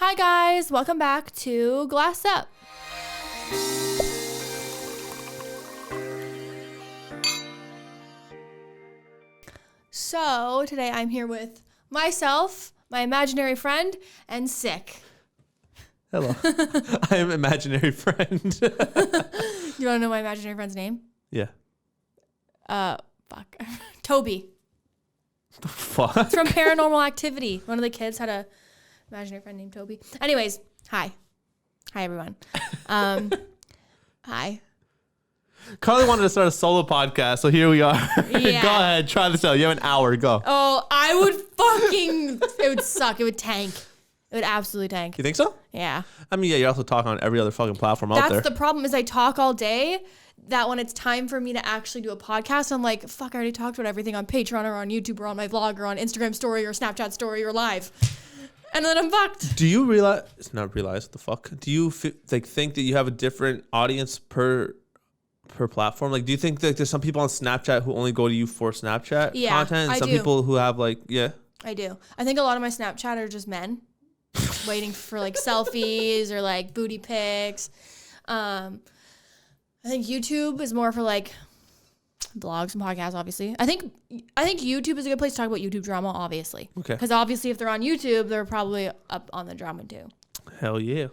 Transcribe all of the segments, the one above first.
Hi guys, welcome back to Glass Up. So today I'm here with myself, my imaginary friend, and Sick. Hello. I am imaginary friend. You want to know my imaginary friend's name? Yeah. Fuck. Toby. The fuck? It's from Paranormal Activity. One of the kids had a imaginary friend named Toby. Anyways, hi. Hi, everyone. Hi. Karlee wanted to start a solo podcast, so here we are. Yeah. Go ahead, try this out. You have an hour. Go. Oh, I would fucking... It would suck. It would tank. It would absolutely tank. You think so? Yeah. I mean, yeah, you're also talking on every other fucking platform out there. That's the problem is I talk all day that when it's time for me to actually do a podcast, I'm like, fuck, I already talked about everything on Patreon or on YouTube or on my vlog or on Instagram story or Snapchat story or live. And then I'm fucked. Do you realize... Not realize, what the fuck? Do you think that you have a different audience per platform? Like, do you think that there's some people on Snapchat who only go to you for Snapchat content? And some people who have like, yeah. I do. I think a lot of my Snapchat are just men waiting for like selfies or like booty pics. I think YouTube is more for like blogs and podcasts, obviously. I think YouTube is a good place to talk about YouTube drama, obviously. Okay. Because obviously if they're on YouTube, they're probably up on the drama too. Hell yeah.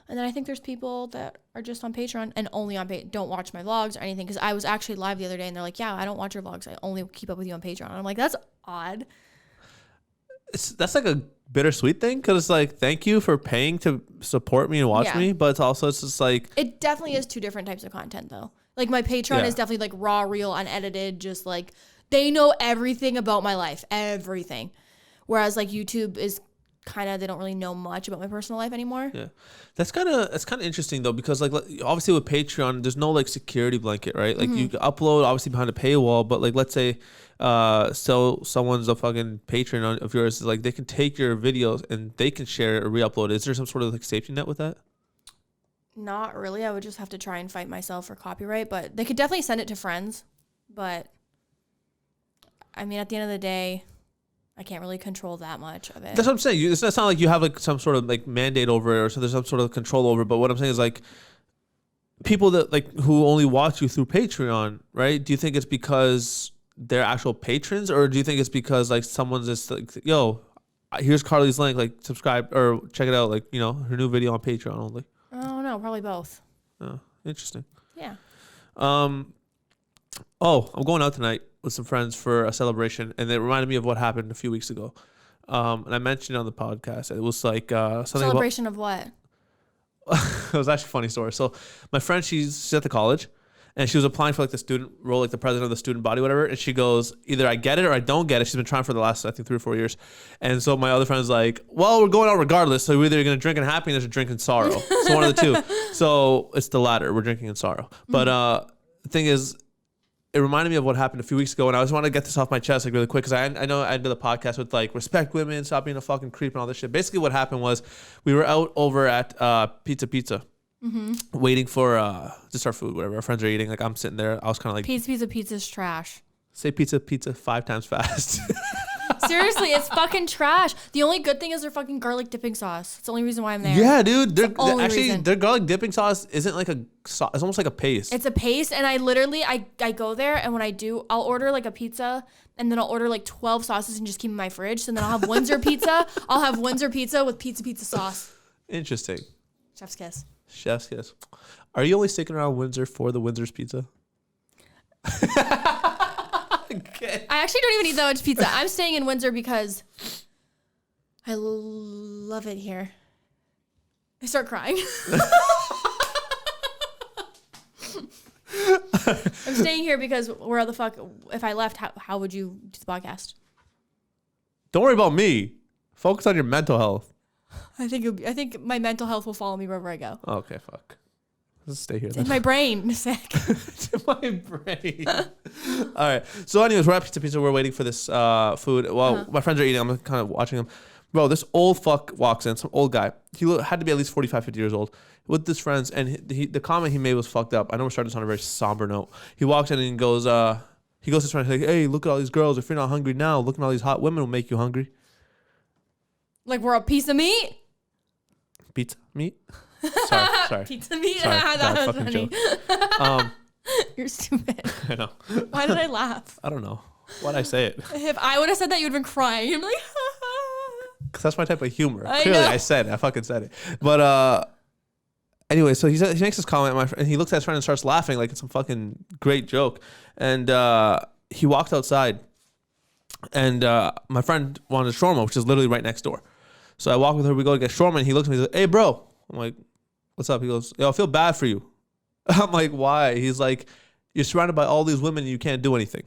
And then I think there's people that are just on Patreon and only on Patreon, don't watch my vlogs or anything. Because I was actually live the other day and they're like, yeah, I don't watch your vlogs. I only keep up with you on Patreon. And I'm like, that's odd. That's like a bittersweet thing because it's like, thank you for paying to support me and watch me. But it's just like... It definitely is two different types of content though. Like my Patreon is definitely like raw, real, unedited. Just like they know everything about my life. Everything. Whereas like YouTube is... they don't really know much about my personal life anymore. Yeah. That's kind of interesting though, because like obviously with Patreon, there's no like security blanket, right? Like you upload obviously behind a paywall, but like let's say so someone's a fucking patron of yours, like they can take your videos and they can share it or re-upload it. Is there some sort of like safety net with that? Not really. I would just have to try and fight myself for copyright, but they could definitely send it to friends. But I mean, at the end of the day, I can't really control that much of it. That's what I'm saying. It's not like you have like some sort of like mandate over it or so there's some sort of control over it. But what I'm saying is like people that like who only watch you through Patreon, right? Do you think it's because they're actual patrons or do you think it's because like someone's just like, yo, here's Karlee's link, like subscribe or check it out, like, you know, her new video on Patreon only? I don't know. Probably both. Oh, interesting. Yeah. I'm going out tonight with some friends for a celebration, and it reminded me of what happened a few weeks ago. And I mentioned it on the podcast. It was like something celebration of what? It was actually a funny story. So my friend, she's at the college, and she was applying for like the student role, like the president of the student body, whatever. And she goes, either I get it or I don't get it. She's been trying for the last, I think, 3 or 4 years. And so my other friend's like, well, we're going out regardless. So we're either going to drink in happiness or drink in sorrow. So one of the two. So it's the latter. We're drinking in sorrow. But the thing is, it reminded me of what happened a few weeks ago, and I just want to get this off my chest like really quick because I know I did the podcast with like respect women, stop being a fucking creep, and all this shit. Basically, what happened was we were out over at Pizza, waiting for just our food, whatever our friends are eating. Like I'm sitting there, I was kind of like Pizza's trash. Say pizza 5 times fast. Seriously, it's fucking trash. The only good thing is their fucking garlic dipping sauce. It's the only reason why I'm there. Yeah, dude. Actually, their garlic dipping sauce isn't like a sauce. It's almost like a paste. It's a paste, and I literally, I go there, and when I do, I'll order like a pizza, and then I'll order like 12 sauces and just keep them in my fridge. So then I'll have Windsor pizza. I'll have Windsor pizza with pizza sauce. Interesting. Chef's kiss. Chef's kiss. Are you only sticking around Windsor for the Windsor's pizza? Okay. I actually don't even eat that much pizza. I'm staying in Windsor because I love it here. I start crying. I'm staying here because where the fuck, if I left, how would you do the podcast? Don't worry about me. Focus on your mental health. I think my mental health will follow me wherever I go. Okay, fuck. Let's stay here. It's in my brain. Sick. It's in my brain. All right. So anyways, we're at Pizza. We're waiting for this food. Well, my friends are eating. I'm kind of watching them. Bro, this old fuck walks in, some old guy. He had to be at least 45, 50 years old with his friends. And the comment he made was fucked up. I know we're starting this on a very somber note. He walks in and he goes to his friend, like, hey, look at all these girls. If you're not hungry now, look at all these hot women will make you hungry. Like we're a piece of meat? Pizza meat. Sorry. Pizza meat. Sorry, That bad was fucking funny. joke. You're stupid. I know. Why did I laugh? I don't know. Why'd I say it? If I would have said that, you'd have been crying. You'd be like, Because that's my type of humor. I Clearly, know. I fucking said it. But anyway, so he makes this comment, and he looks at his friend and starts laughing like it's some fucking great joke. And he walked outside, and my friend wanted shawarma, which is literally right next door. So I walk with her. We go to get shawarma, and he looks at me. He's like, "Hey, bro." I'm like, "What's up?" He goes, "Yo, I feel bad for you." I'm like, "Why?" He's like, "You're surrounded by all these women, and you can't do anything."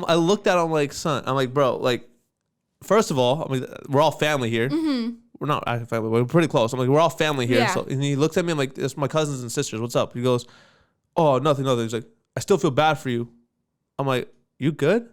I looked at him like, "Son," I'm like, "Bro, like, first of all, I mean, we're all family here. mm-hmm. We're not actually family. We're pretty close. I'm like, we're all family here." Yeah. So, and he looks at me. I'm like, "It's my cousins and sisters. What's up?" He goes, "Oh, nothing. He's like, "I still feel bad for you." I'm like, "You good?"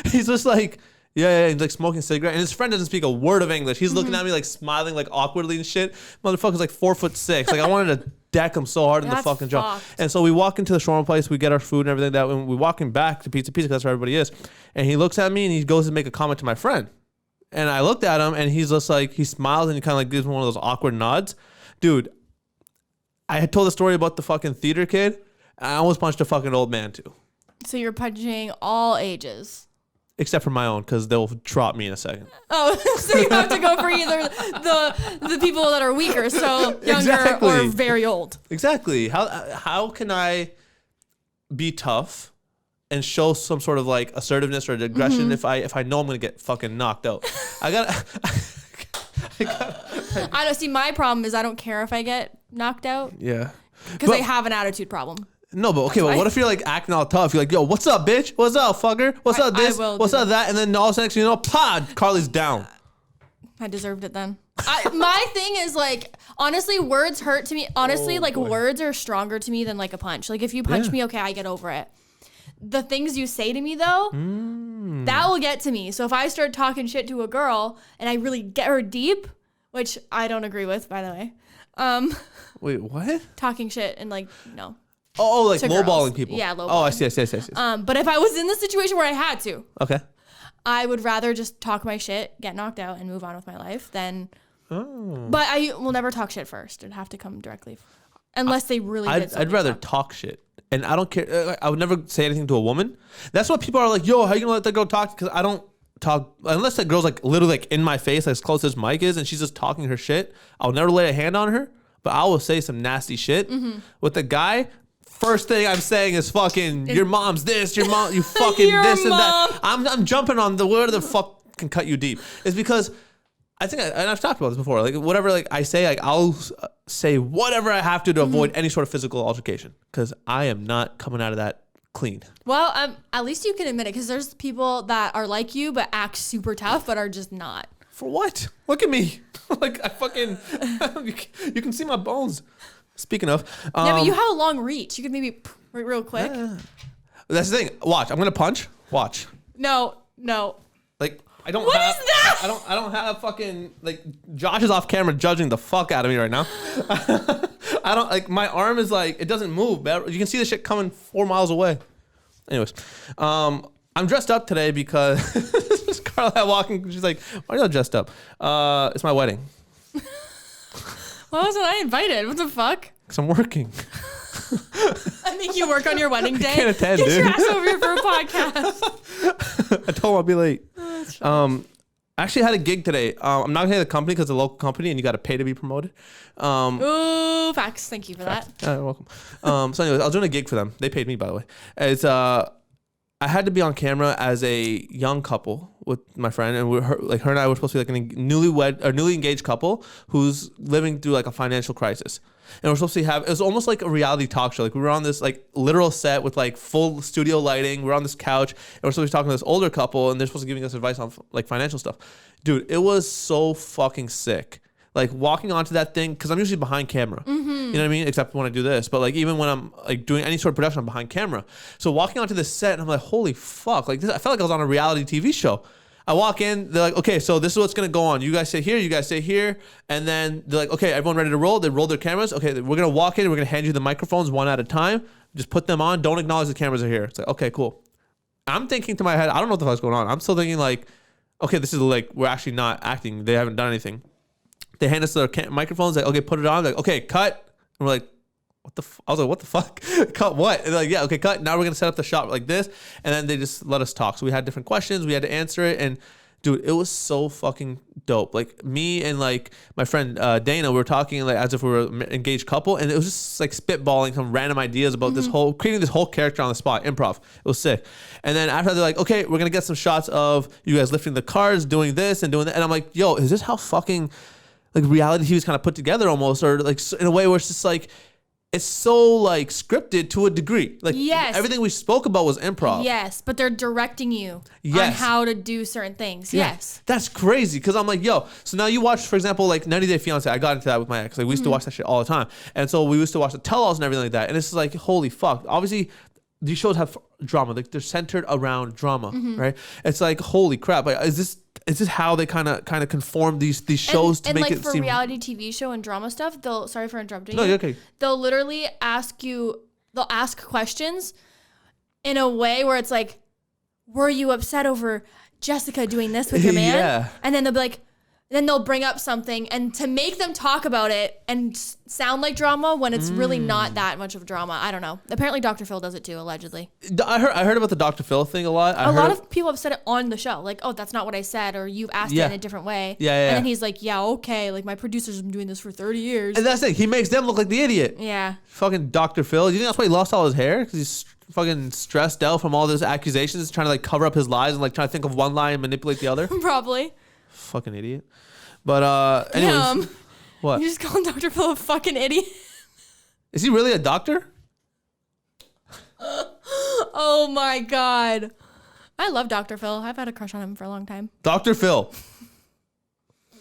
He's just like, yeah. He's like smoking a cigarette, and his friend doesn't speak a word of English. He's looking at me like smiling, like awkwardly and shit. Motherfucker's like 4'6". Like I wanted to deck him so hard in the That's fucking jaw. fucked. And so we walk into the shawarma place. We get our food and everything. That when we walking back to Pizza, because that's where everybody is. And he looks at me and he goes to make a comment to my friend. And I looked at him and he's just like, he smiles and he kind of like gives me one of those awkward nods. Dude, I had told the story about the fucking theater kid. I almost punched a fucking old man too. So you're punching all ages. Except for my own, because they'll drop me in a second. Oh, so you have to go for either the people that are weaker, so younger Exactly. or very old. Exactly. How can I be tough and show some sort of like assertiveness or aggression if I know I'm gonna get fucking knocked out? I don't see. My problem is I don't care if I get knocked out yeah. because I have an attitude problem. No, but okay, but what if you're like acting all tough? You're like, "Yo, what's up, bitch? What's up, fucker? What's up, this? What's up, that?" And then all of a sudden, you know, Karlee's down. I deserved it then. My thing is like, honestly, words hurt to me. Honestly, words are stronger to me than like a punch. Like if you punch me, okay, I get over it. The things you say to me though, that will get to me. So if I start talking shit to a girl and I really get her deep, which I don't agree with, by the way. Wait, what? Talking shit and like, no. Oh, like To lowballing girls. people. Yeah, lowballing. Oh, I see. But if I was in the situation where I had to, Okay. I would rather just talk my shit, get knocked out, and move on with my life than. Oh. But I will never talk shit first. It'd have to come directly, unless they really did something. I'd rather talk shit. And I don't care. I would never say anything to a woman. That's what people are like, "Yo, how you gonna let that girl talk?" Because I don't talk unless that girl's like literally like in my face, as close as Mike is, and she's just talking her shit. I'll never lay a hand on her, but I will say some nasty shit. With the guy, first thing I'm saying is fucking your mom's this, your mom, you fucking Your this and mom. that. I'm jumping on the word the fuck can cut you deep. It's because I think, and I've talked about this before, like whatever like I say, like I'll say whatever I have to avoid any sort of physical altercation, because I am not coming out of that clean. Well, at least you can admit it, because there's people that are like you but act super tough but are just not. For what? Look at me. Like I fucking, you can see my bones. Speaking of, Yeah, but you have a long reach. You could maybe real quick. That's the thing. Watch. I'm gonna punch. Watch. No. Like I don't. What have, is that? I don't have fucking like Josh is off camera judging the fuck out of me right now. I don't like my arm is like it doesn't move. You can see the shit coming 4 miles away. Anyways, I'm dressed up today because Karlee walking. She's like, "Why are you all dressed up?" It's my wedding. Why wasn't I invited? What the fuck? Because I'm working. I think you work on your wedding day. can't attend, Get your dude. ass over here for a podcast. I told him I'll be late. Oh, I actually had a gig today. I'm not gonna say the company because it's a local company and you got to pay to be promoted. Ooh, facts. Thank you for that. You're welcome. So anyways, I was doing a gig for them. They paid me, by the way. It's I had to be on camera as a young couple with my friend, and her and I were supposed to be like a newly engaged couple who's living through like a financial crisis. And we're supposed to it was almost like a reality talk show. Like we were on this like literal set with like full studio lighting. We're on this couch and we're supposed to be talking to this older couple, and they're supposed to be giving us advice on like financial stuff. Dude, it was so fucking sick. Like walking onto that thing, because I'm usually behind camera. You know what I mean? Except when I do this. But like even when I'm like doing any sort of production, I'm behind camera. So walking onto this set, and I'm like, holy fuck. Like this, I felt like I was on a reality TV show. I walk in, they're like, okay, so this is what's going to go on. You guys sit here, you guys sit here. And then they're like, okay, everyone ready to roll? They roll their cameras. Okay, we're going to walk in, we're going to hand you the microphones one at a time. Just put them on. Don't acknowledge the cameras are here. It's like, okay, cool. I'm thinking to my head, I don't know what the fuck's going on. I'm still thinking like, okay, this is like, we're actually not acting. They haven't done anything. They hand us their microphones. Like, okay, put it on. Like, okay, cut. And we're like, I was like, what the fuck? Cut what? And they're like, yeah, okay, cut. Now we're gonna set up the shot like this. And then they just let us talk. So we had different questions. We had to answer it. And dude, it was so fucking dope. Like me and like my friend Dana, we were talking like as if we were an engaged couple, and it was just like spitballing some random ideas about creating this whole character on the spot, improv. It was sick. And then after they're like, okay, we're gonna get some shots of you guys lifting the cars, doing this and doing that. And I'm like, yo, is this how fucking like reality TV was kind of put together almost, or like in a way where it's just like. It's so like scripted to a degree. Like everything we spoke about was improv. Yes, but they're directing you on how to do certain things. Yeah. Yes. That's crazy because I'm like, yo, so now you watch, for example, like 90 Day Fiancé. I got into that with my ex. Like we used to watch that shit all the time. And so we used to watch the tell-alls and everything like that. And it's like, holy fuck. Obviously, these shows have drama. Like they're centered around drama, right? It's like, holy crap. Like, is this how they kind of conform these shows to make like it for seem reality TV show and drama stuff? They'll sorry for interrupting. No, you. you're okay. They'll literally ask you. They'll ask questions in a way where it's like, "Were you upset over Jessica doing this with your man?" Yeah. And then they'll be like, then they'll bring up something and to make them talk about it and sound like drama when it's really not that much of drama. I don't know. Apparently Dr. Phil does it too, allegedly. I heard about the Dr. Phil thing a lot. A lot of people have said it on the show. Like, oh, that's not what I said, or you've asked it in a different way. Yeah. And then he's like, yeah, okay. Like, my producer's been doing this for 30 years. And that's the thing. He makes them look like the idiot. Yeah. Fucking Dr. Phil. You think that's why he lost all his hair? Because he's fucking stressed out from all those accusations, trying to like cover up his lies and like trying to think of one lie and manipulate the other? Probably. Fucking idiot. But anyways. What? You just called Dr. Phil a fucking idiot? Is he really a doctor? Oh my God. I love Dr. Phil. I've had a crush on him for a long time. Dr. Phil.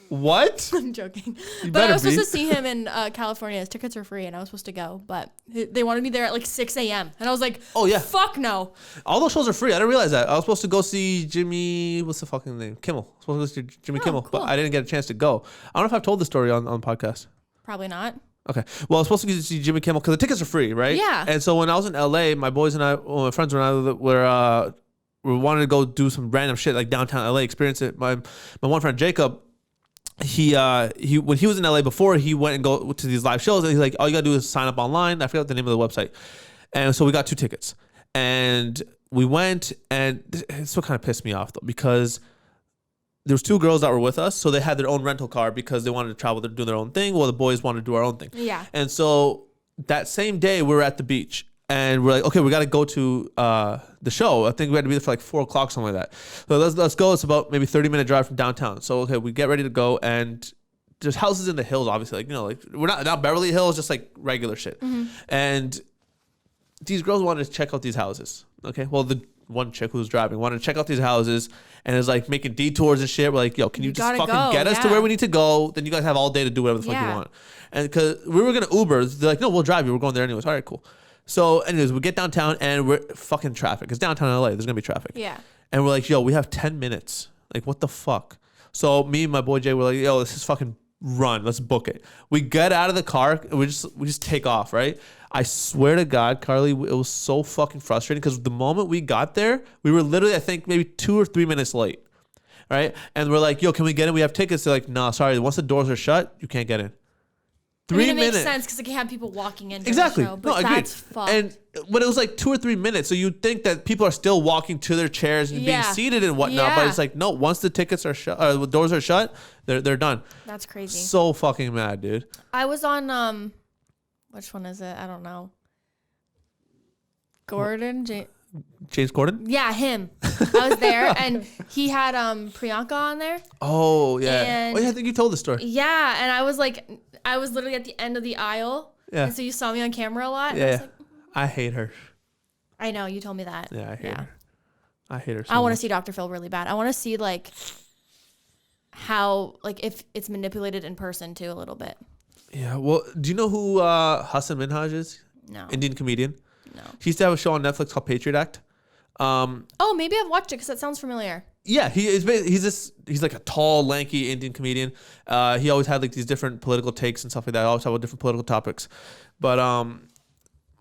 What? I'm joking. But I was supposed to see him in California. His tickets are free and I was supposed to go. But they wanted me there at like 6 a.m. And I was like, oh yeah, fuck no. All those shows are free. I didn't realize that. I was supposed to go see Jimmy, what's the fucking name? Kimmel. I was supposed to go see Jimmy Kimmel. Cool. But I didn't get a chance to go. I don't know if I've told the story on the podcast. Probably not. Okay. Well, I was supposed to go see Jimmy Kimmel because the tickets are free, right? Yeah. And so when I was in LA, my boys and I, well, my friends and I we wanted to go do some random shit like downtown LA, experience it. My one friend Jacob, he when he was in LA before, he went and go to these live shows, and he's like, all you gotta do is sign up online. I forgot the name of the website. And so we got 2 tickets, and we went, and it's what kind of pissed me off though, because there was 2 girls that were with us, so they had their own rental car because they wanted to travel, they're doing their own thing, while the boys wanted to do our own thing. Yeah. And so that same day we were at the beach, and we're like, okay, we got to go to the show. I think we had to be there for like 4 o'clock, something like that. So let's go. It's about maybe 30-minute drive from downtown. So okay, we get ready to go, and there's houses in the hills, obviously. Like, you know, like we're not Beverly Hills, just like regular shit. Mm-hmm. And these girls wanted to check out these houses. Okay, well, the one chick who was driving wanted to check out these houses and is like making detours and shit. We're like, yo, can you just fucking get us to where we need to go? Then you guys have all day to do whatever the fuck you want. And because we were gonna Uber, they're like, no, we'll drive you. We're going there anyways. All right, cool. So anyways, we get downtown and we're fucking traffic. It's downtown LA. There's gonna be traffic. Yeah. And we're like, yo, we have 10 minutes. Like, what the fuck? So me and my boy Jay were like, yo, let's just fucking run. Let's book it. We get out of the car and we just take off, right? I swear to God, Karlee, it was so fucking frustrating because the moment we got there, we were literally, I think, maybe 2 or 3 minutes late, right? And we're like, yo, can we get in? We have tickets. They're like, nah, sorry. Once the doors are shut, you can't get in. 3 minutes. It makes sense because they can have people walking in. Exactly. The show, but that's fucked. And when it was like 2 or 3 minutes, so you'd think that people are still walking to their chairs and being seated and whatnot, but it's like, no, once the tickets are shut, the doors are shut, they're done. That's crazy. So fucking mad, dude. I was on, which one is it? I don't know. Gordon? James Corden? Yeah, him. I was there and he had Priyanka on there. Oh, yeah. And I think you told the story. Yeah, and I was literally at the end of the aisle. Yeah. And so you saw me on camera a lot. Yeah. I was like, I hate her. I know, you told me that. Yeah, I hate her. I hate her so I want to see Dr. Phil really bad. I want to see like how, like if it's manipulated in person too a little bit. Yeah, well, do you know who Hassan Minhaj is? No. Indian comedian? No. He used to have a show on Netflix called Patriot Act. Oh, maybe I've watched it because that sounds familiar. Yeah, he's like a tall, lanky Indian comedian. He always had like these different political takes and stuff like that. I always talk about different political topics. But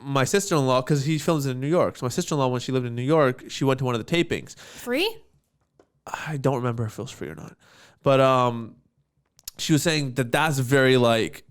my sister-in-law, because he films in New York, so my sister-in-law, when she lived in New York, she went to one of the tapings. Free? I don't remember if it was free or not. But she was saying that that's very like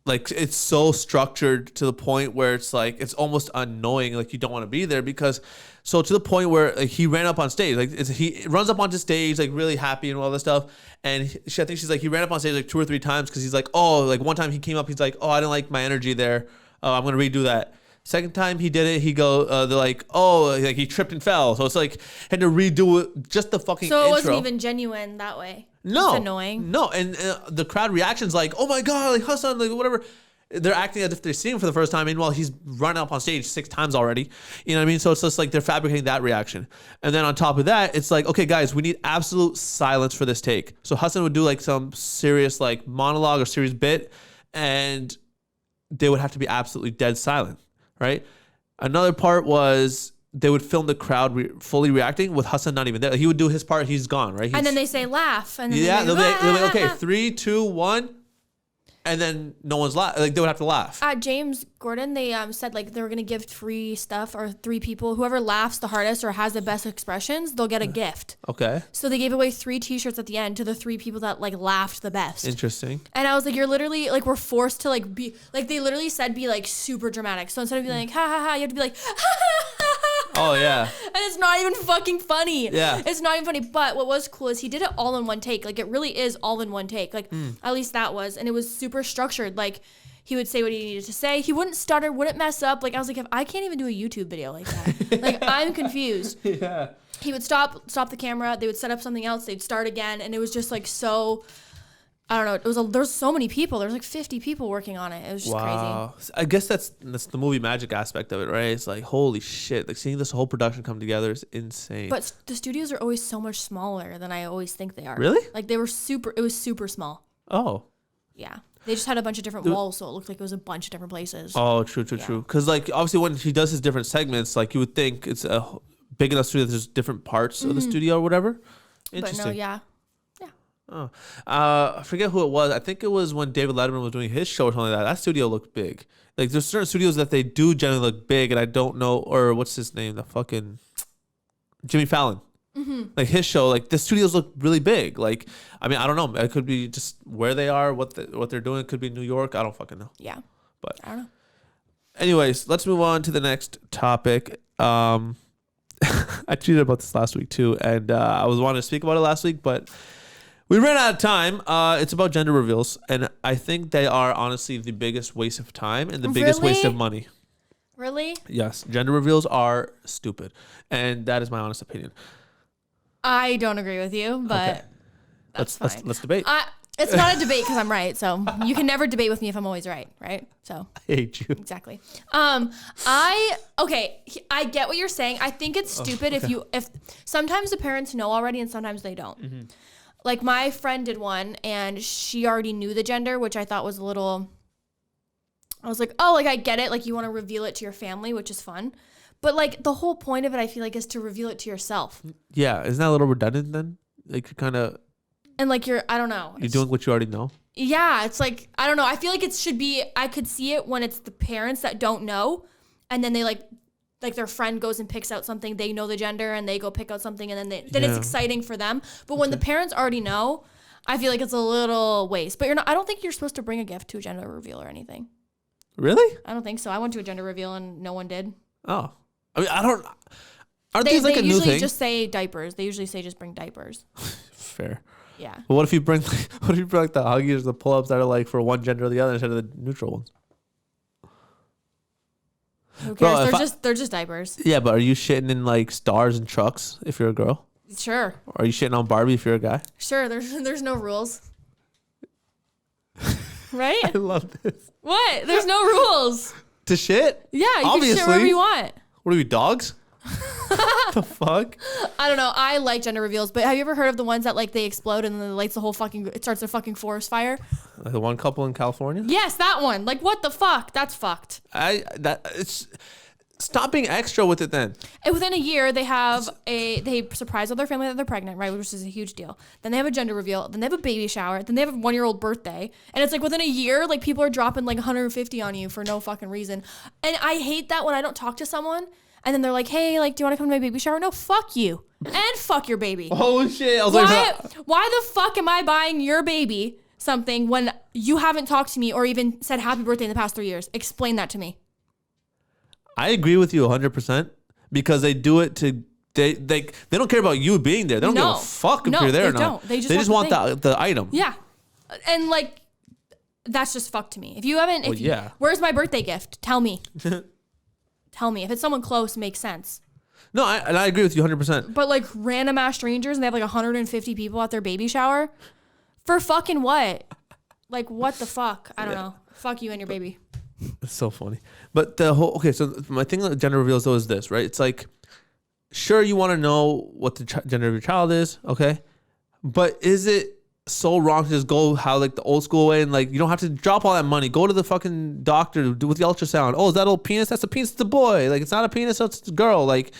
it's so structured to the point where it's like it's almost annoying, like you don't want to be there because so to the point where like, he ran up on stage, like he runs up onto stage like really happy and all this stuff, and I think she's like he ran up on stage like 2 or 3 times because he's like, oh, like one time he came up, he's like, oh, I didn't like my energy there, I'm gonna redo that. Second time he did it, they're like, oh, like he tripped and fell, so it's like had to redo it, just the fucking so it intro. wasn't even genuine that way. No, it's annoying. No, and the crowd reactions like, oh my god, like Hassan, like whatever. They're acting as if they're seeing him for the first time. Meanwhile, he's run up on stage 6 times already. You know what I mean? So it's just like they're fabricating that reaction. And then on top of that, it's like, okay, guys, we need absolute silence for this take. So Hassan would do like some serious like monologue or serious bit, and they would have to be absolutely dead silent, right? Another part was they would film the crowd fully reacting with Hassan not even there. Like, he would do his part, he's gone, right? And then they say laugh. And then they'll be like, okay, 3, 2, 1. And then no one's laughing. Like they would have to laugh. At James Gordon, they said like they were gonna give free stuff or 3 people. Whoever laughs the hardest or has the best expressions, they'll get a gift. Okay. So they gave away 3 T-shirts at the end to the 3 people that like laughed the best. Interesting. And I was like, you're literally like we're forced to like be like they literally said be like super dramatic. So instead of being like ha ha ha, you have to be like ha ha ha. Oh yeah. And it's not even fucking funny. Yeah. It's not even funny. But what was cool is he did it all in one take. Like it really is all in one take. Like at least that was, and it was super structured. Like he would say what he needed to say. He wouldn't stutter, wouldn't mess up. Like I was like, I can't even do a YouTube video like that. Like I'm confused. Yeah. He would stop the camera. They would set up something else. They'd start again, and it was just like so. I don't know. There's so many people. There's like 50 people working on it. It was just crazy. I guess that's the movie magic aspect of it, right? It's like holy shit! Like seeing this whole production come together is insane. But the studios are always so much smaller than I always think they are. Really? Like they were super. It was super small. Oh. Yeah. They just had a bunch of different walls, so it looked like it was a bunch of different places. Oh, true. Because like obviously when he does his different segments, like you would think it's a big enough studio that there's different parts of the studio or whatever. Interesting. But no, yeah. Oh, I forget who it was. I think it was when David Letterman was doing his show or something like that. That studio looked big. Like there's certain studios that they do generally look big, and I don't know, or what's his name? The fucking Jimmy Fallon. Mm-hmm. Like his show, like the studios look really big. Like I mean, I don't know. It could be just where they are, what they're doing. It could be New York. I don't fucking know. Yeah, but I don't know. Anyways, let's move on to the next topic. I tweeted about this last week too, and I was wanting to speak about it last week, but we ran out of time. It's about gender reveals, and I think they are honestly the biggest waste of time and the biggest waste of money. Really? Yes, gender reveals are stupid, and that is my honest opinion. I don't agree with you, but that's fine. Let's debate. It's not a debate because I'm right, so you can never debate with me if I'm always right? So I hate you. Exactly. I get what you're saying. I think it's stupid if sometimes the parents know already and sometimes they don't. Mm-hmm. Like my friend did one and she already knew the gender, which I thought was a little, I was like, oh, like I get it. Like you want to reveal it to your family, which is fun. But like the whole point of it, I feel like, is to reveal it to yourself. Yeah. Isn't that a little redundant then? Like you're kind of. And like I don't know. You're doing what you already know. Yeah. It's like, I don't know. I feel like it should be, I could see it when it's the parents that don't know. And then they like their friend goes and picks out something, they know the gender and they go pick out something and then it's exciting for them. But when the parents already know, I feel like it's a little waste. But I don't think you're supposed to bring a gift to a gender reveal or anything. Really? I don't think so. I went to a gender reveal and no one did. Oh. I mean, I don't. Aren't these like a new thing? They usually just say diapers. They usually say just bring diapers. Fair. Yeah. But what if you bring like the Huggies or the pull-ups that are like for one gender or the other instead of the neutral ones? Who cares? Bro, they're just diapers. Yeah, but are you shitting in like stars and trucks if you're a girl? Sure. Or are you shitting on Barbie if you're a guy? Sure. There's no rules. Right? I love this. What? There's no rules. To shit? Yeah, you can shit wherever you want. What are we, dogs? What the fuck? I don't know. I like gender reveals, but have you ever heard of the ones that like they explode and then it lights the whole fucking, it starts a fucking forest fire? Like the one couple in California? Yes, that one. Like what the fuck? That's fucked. Stop being extra with it then. And within a year, they surprise all their family that they're pregnant, right? Which is a huge deal. Then they have a gender reveal. Then they have a baby shower. Then they have a 1-year-old birthday. And it's like within a year, like people are dropping like 150 on you for no fucking reason. And I hate that when I don't talk to someone and then they're like, hey, like, do you want to come to my baby shower? No, fuck you. And fuck your baby. Oh shit. Why the fuck am I buying your baby something when you haven't talked to me or even said happy birthday in the past 3 years? Explain that to me. I agree with you 100% because they do it to they don't care about you being there. They don't give a fuck if you're there or not. They just want the item. Yeah. And like that's just fuck to me. If you haven't where's my birthday gift? Tell me. Tell me. If it's someone close, makes sense. No, I agree with you 100%. But like random ass strangers and they have like 150 people at their baby shower for fucking what? Like what the fuck? I don't know. Fuck you and your baby. It's so funny. But so my thing with gender reveals though is this, right? It's like, sure, you want to know what the gender of your child is, okay? But is it so wrong to just go how like the old school way and like you don't have to drop all that money? Go to the fucking doctor with the ultrasound. Oh, is that old penis? That's a penis. It's a boy. Like it's not a penis. It's a girl. Like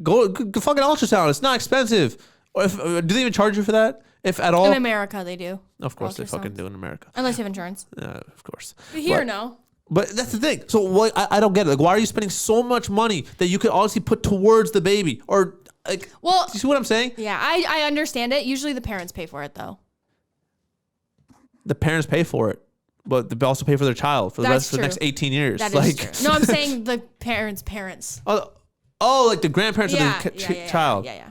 go fucking ultrasound. It's not expensive. Or do they even charge you for that? If at all? In America, they do. Of course, they fucking do in America. Unless you have insurance. Yeah, of course. But here, no. But that's the thing. So what? I don't get it. Like, why are you spending so much money that you could honestly put towards the baby? Or like, well, do you see what I'm saying? Yeah, I understand it. Usually the parents pay for it though. The parents pay for it, but they also pay for their child for the next 18 years. That is true. No, I'm saying the parents. Oh, like the grandparents of the child. Yeah.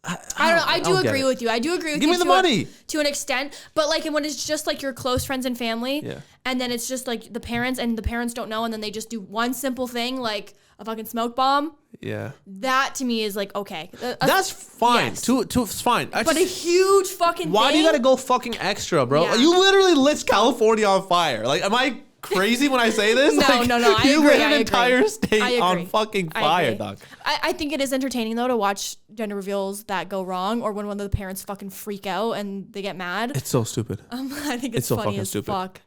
I don't know. I do agree with you. I do agree with you. Give me the money to an extent, but like when it's just like your close friends and family, and then it's just like the parents and the parents don't know, and then they just do one simple thing like a fucking smoke bomb. Yeah. That to me is like okay. That's fine. Yes. It's fine. But a huge fucking. Why do you gotta go fucking extra, bro? Yeah. You literally lit California on fire. Like, am I crazy when I say this? No. I you agree. lit an entire state on fucking fire, dog. I think it is entertaining though to watch gender reveals that go wrong or when one of the parents fucking freak out and they get mad. It's so stupid. I think it's so funny as stupid. Fuck.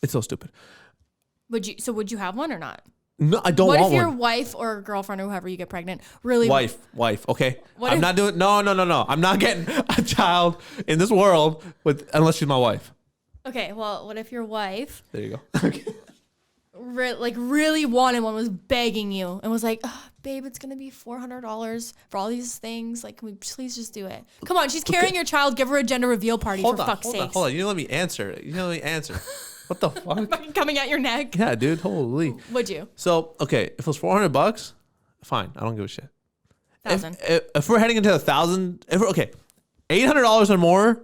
It's so stupid. Would you have one or not? No, I don't want one. What if your wife or girlfriend or whoever you get pregnant really... Wife, okay? I'm not doing... No. I'm not getting a child in this world unless she's my wife. Okay, well, what if your wife... There you go. Okay. Really wanted one, was begging you and was like, oh, babe, it's going to be $400 for all these things. Like, can we please just do it? Come on, she's carrying your child. Give her a gender reveal party for fuck's sake. Hold on. You didn't let me answer. What the fuck? Coming at your neck. Yeah, dude. Holy. Would you? So, okay, if it was $400, fine. I don't give a shit. 1,000. If we're heading into 1,000, $800 or more,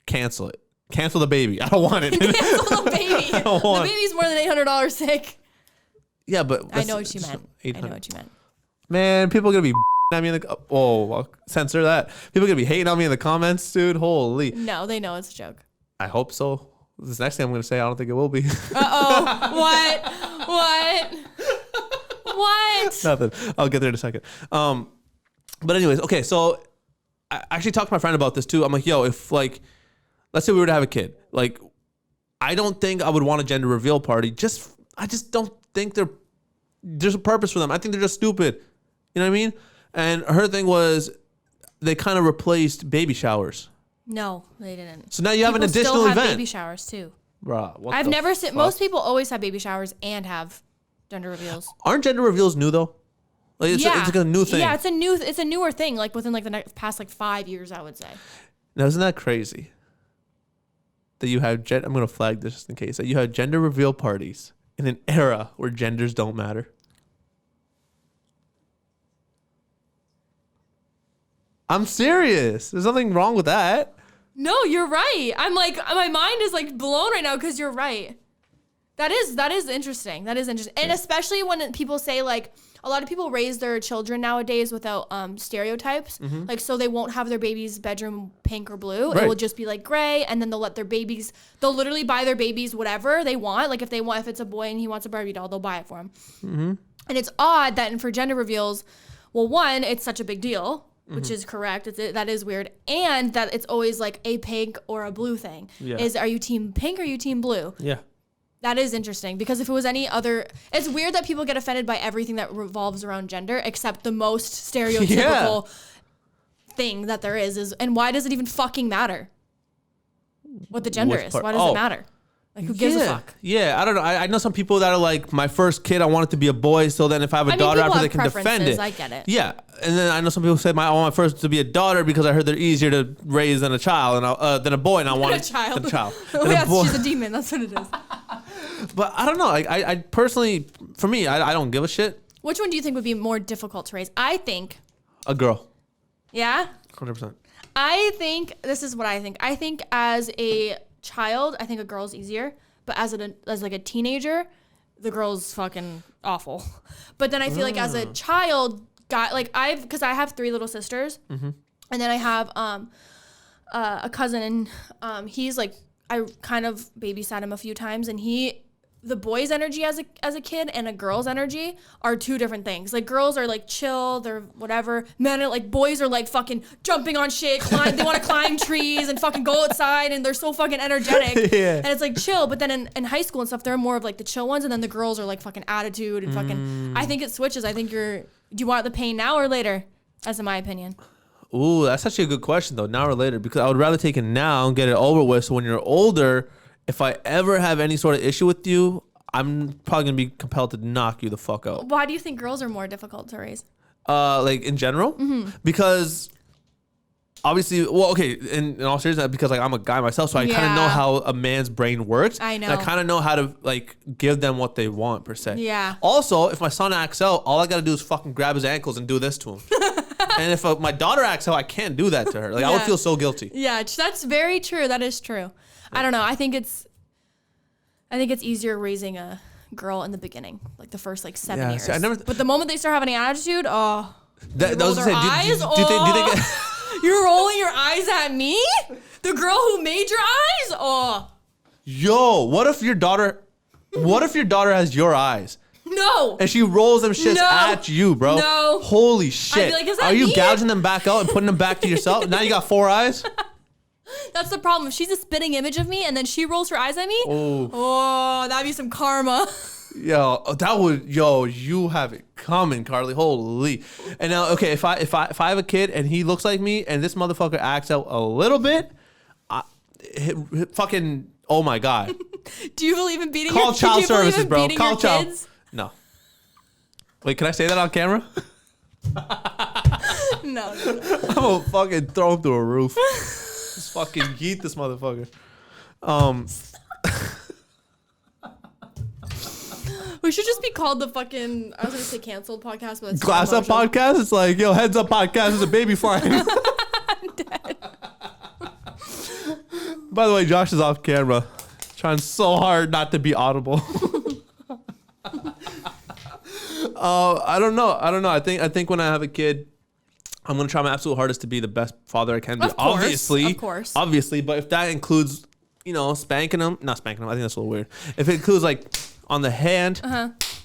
cancel it. Cancel the baby. I don't want it. Cancel the baby. The baby's more than $800 sick. Yeah, but I know what you meant. Man, people are gonna be at me in the. Oh, I'll censor that. People are gonna be hating on me in the comments, dude. Holy. No, they know it's a joke. I hope so. This next thing I'm gonna say, I don't think it will be. What? Nothing. I'll get there in a second. But anyways, okay. So I actually talked to my friend about this too. I'm like, yo, if like, let's say we were to have a kid, like, I don't think I would want a gender reveal party. I just don't think there's a purpose for them. I think they're just stupid. You know what I mean? And her thing was they kind of replaced baby showers. No, they didn't. So now you have an additional event. People still have baby showers too. Bruh, I've never seen. Most people always have baby showers and have gender reveals. Aren't gender reveals new though? Like it's like a new thing. Yeah, it's a newer thing. Like within like the past like 5 years, I would say. Now isn't that crazy? That you have I'm gonna flag this just in case. That you have gender reveal parties in an era where genders don't matter. I'm serious. There's nothing wrong with that. No, you're right. I'm like, my mind is like blown right now because you're right. That is interesting. That is interesting. And especially when people say like, a lot of people raise their children nowadays without stereotypes. Mm-hmm. Like, so they won't have their baby's bedroom pink or blue. Right. It will just be like gray. And then they'll literally buy their babies whatever they want. Like if it's a boy and he wants a Barbie doll, they'll buy it for him. Mm-hmm. And it's odd that for gender reveals, well, one, it's such a big deal. Which is correct. That is weird. And that it's always like a pink or a blue thing. Yeah. Are you team pink or are you team blue? Yeah. That is interesting because if it was any other... It's weird that people get offended by everything that revolves around gender except the most stereotypical thing that there is. And why does it even fucking matter? What the gender is. Why does it matter? Like, who gives a fuck? Yeah, I don't know. I know some people that are like, my first kid, I want it to be a boy. So then if I have a daughter after, they can defend it. I get it. Yeah. And then I know some people say, I want my first to be a daughter because I heard they're easier to raise than a child, and than a boy. And I want a child. Than a child. Oh, yes, she's a demon. That's what it is. But I don't know. I personally, for me, I don't give a shit. Which one do you think would be more difficult to raise? I think. A girl. Yeah? 100%. I think, this is what I think. I think as a child, I think a girl's easier. But as like a teenager, the girl's fucking awful. But then I feel like as a child, because I have 3 little sisters. Mm-hmm. And then I have a cousin, and he's like, I kind of babysat him a few times, and the boy's energy as a kid and a girl's energy are 2 different things. Like, girls are like chill, they're whatever. Men are like, boys are like fucking jumping on shit, they want to climb trees and fucking go outside, and they're so fucking energetic. Yeah. And it's like chill, but then in high school and stuff, they're more of like the chill ones, and then the girls are like fucking attitude and fucking. I think it switches. I think do you want the pain now or later? That's in my opinion. Ooh, that's actually a good question though, now or later, because I would rather take it now and get it over with. So when you're older, if I ever have any sort of issue with you, I'm probably going to be compelled to knock you the fuck out. Why do you think girls are more difficult to raise? Like in general? Mm-hmm. Because obviously, well, okay, in all seriousness, because like I'm a guy myself, so I kind of know how a man's brain works. I know. And I kind of know how to like give them what they want per se. Yeah. Also, if my son acts out, all I got to do is fucking grab his ankles and do this to him. And if my daughter acts out, I can't do that to her. Like I would feel so guilty. Yeah, that's very true. That is true. I don't know. I think it's easier raising a girl in the beginning, like the first like 7 years. See, but the moment they start having an attitude, that was do you think you're rolling your eyes at me? The girl who made your eyes? Oh. Yo, what if your daughter has your eyes? No. And she rolls them shits at you, bro. No. Holy shit. I'd be like, are you gouging them back out and putting them back to yourself? Now you got 4 eyes? That's the problem. If she's a spitting image of me and then she rolls her eyes at me, that'd be some karma. You have it coming, Karlee. Holy. And now, okay, if I have a kid and he looks like me and this motherfucker acts out a little bit, fucking, oh my God. Do you believe in beating Call child services, bro. Call child. Kids? No. Wait, can I say that on camera? No. I'm gonna fucking throw him through a roof. Just fucking yeet this motherfucker. We should just be called the fucking, I was gonna say canceled podcast, but it's Glass Up Podcast? It's like, yo, Heads Up Podcast is a baby flying. I'm dead. By the way, Josh is off camera. Trying so hard not to be audible. I don't know. I think when I have a kid, I'm gonna try my absolute hardest to be the best father I can be. Of course. Obviously. But if that includes, spanking them, not spanking them. I think that's a little weird. If it includes like on the hand,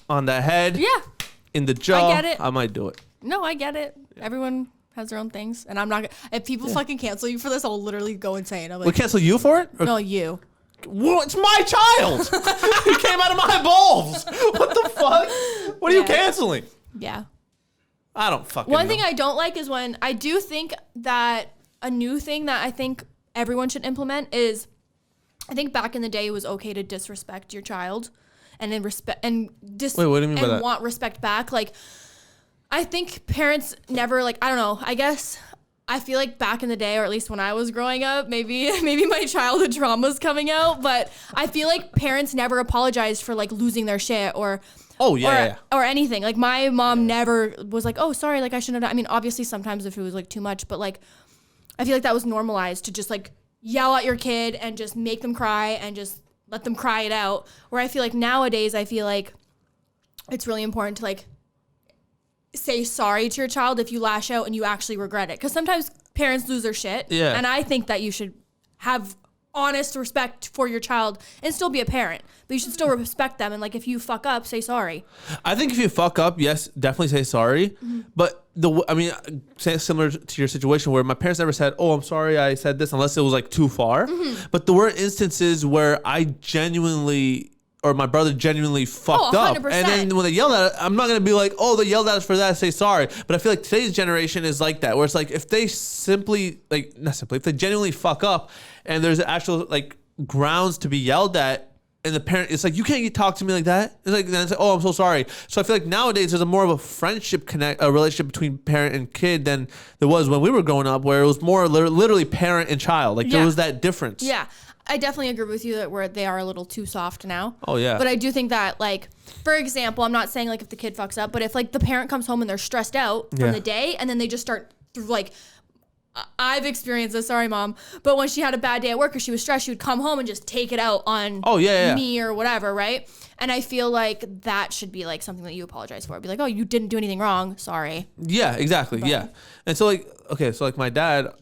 on the head, in the jaw, I get it. I might do it. No, I get it. Yeah. Everyone has their own things, and I'm not. If people fucking cancel you for this, I'll literally go insane. I'm like, we cancel you for it? Or, no, you. Well, it's my child. He came out of my balls. What the fuck? What are you canceling? Yeah. I don't fucking One know. thing I don't like is when I do think that a new thing that I think everyone should implement is, I think back in the day it was okay to disrespect your child and then Wait, what do you mean by that? Want respect back. Like, I think parents never, like, I don't know, I guess I feel like back in the day, or at least when I was growing up, maybe my childhood trauma's coming out, but I feel like parents never apologized for like losing their shit or anything. Like my mom never was like, oh, sorry, like I shouldn't have done. I mean, obviously sometimes if it was like too much, but like I feel like that was normalized to just like yell at your kid and just make them cry and just let them cry it out. Where I feel like nowadays, I feel like it's really important to like say sorry to your child if you lash out and you actually regret it. Because sometimes parents lose their shit. Yeah. And I think that you should have honest respect for your child and still be a parent. But you should still respect them. And like if you fuck up, say sorry. I think if you fuck up, yes, definitely say sorry. Mm-hmm. But similar to your situation where my parents never said, oh, I'm sorry I said this, unless it was like too far. Mm-hmm. But there were instances where I genuinely, or my brother genuinely fucked up. And then when they yelled at it, I'm not going to be like, oh, they yelled at us for that, say sorry. But I feel like today's generation is like that, where it's like if they if they genuinely fuck up and there's actual like grounds to be yelled at, and the parent, it's like, you can't talk to me like that. It's like, then it's like, oh, I'm so sorry. So I feel like nowadays there's a more of a friendship a relationship between parent and kid than there was when we were growing up, where it was more literally parent and child. Like there was that difference. Yeah. I definitely agree with you that they are a little too soft now. Oh yeah. But I do think that, like, for example, I'm not saying like if the kid fucks up, but if like the parent comes home and they're stressed out from the day, and then they just start like, I've experienced this, sorry mom, but when she had a bad day at work or she was stressed, she would come home and just take it out on me or whatever, right? And I feel like that should be like something that you apologize for. Be like, oh, you didn't do anything wrong, sorry. Yeah, exactly. But, yeah. And so like, okay, so like my dad,